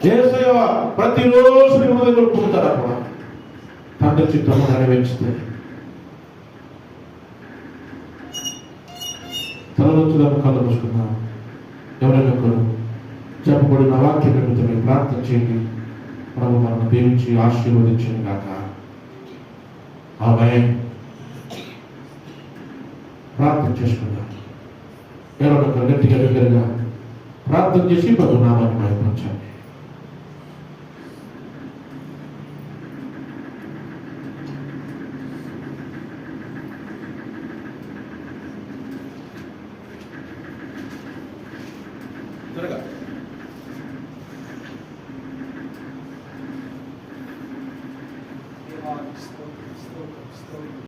యేసయ్య ప్రతిరోజు నీ హృదయంలో పుడతాడు. అప్పుడు తండ్రి చిత్తము నెరవేర్చితే తలవంచులను కళ్ళు మూసుకున్నాం. ఎవరైనా ఒకరు చెప్పబడిన వాక్యం నిమిత్తమై ప్రార్థన చేయండి. ప్రభు మనల్ని దీవించి ఆశీర్వదించండి గాక. ఆమేన్. ప్రార్థన చేసుకుందాం. ఎవరైనా ఒకరు గట్టిగా దగ్గరగా ప్రార్థన చేసి ప్రభు నామాన్ని మహిమపరచండి. త్వరగా స్తోత్రం.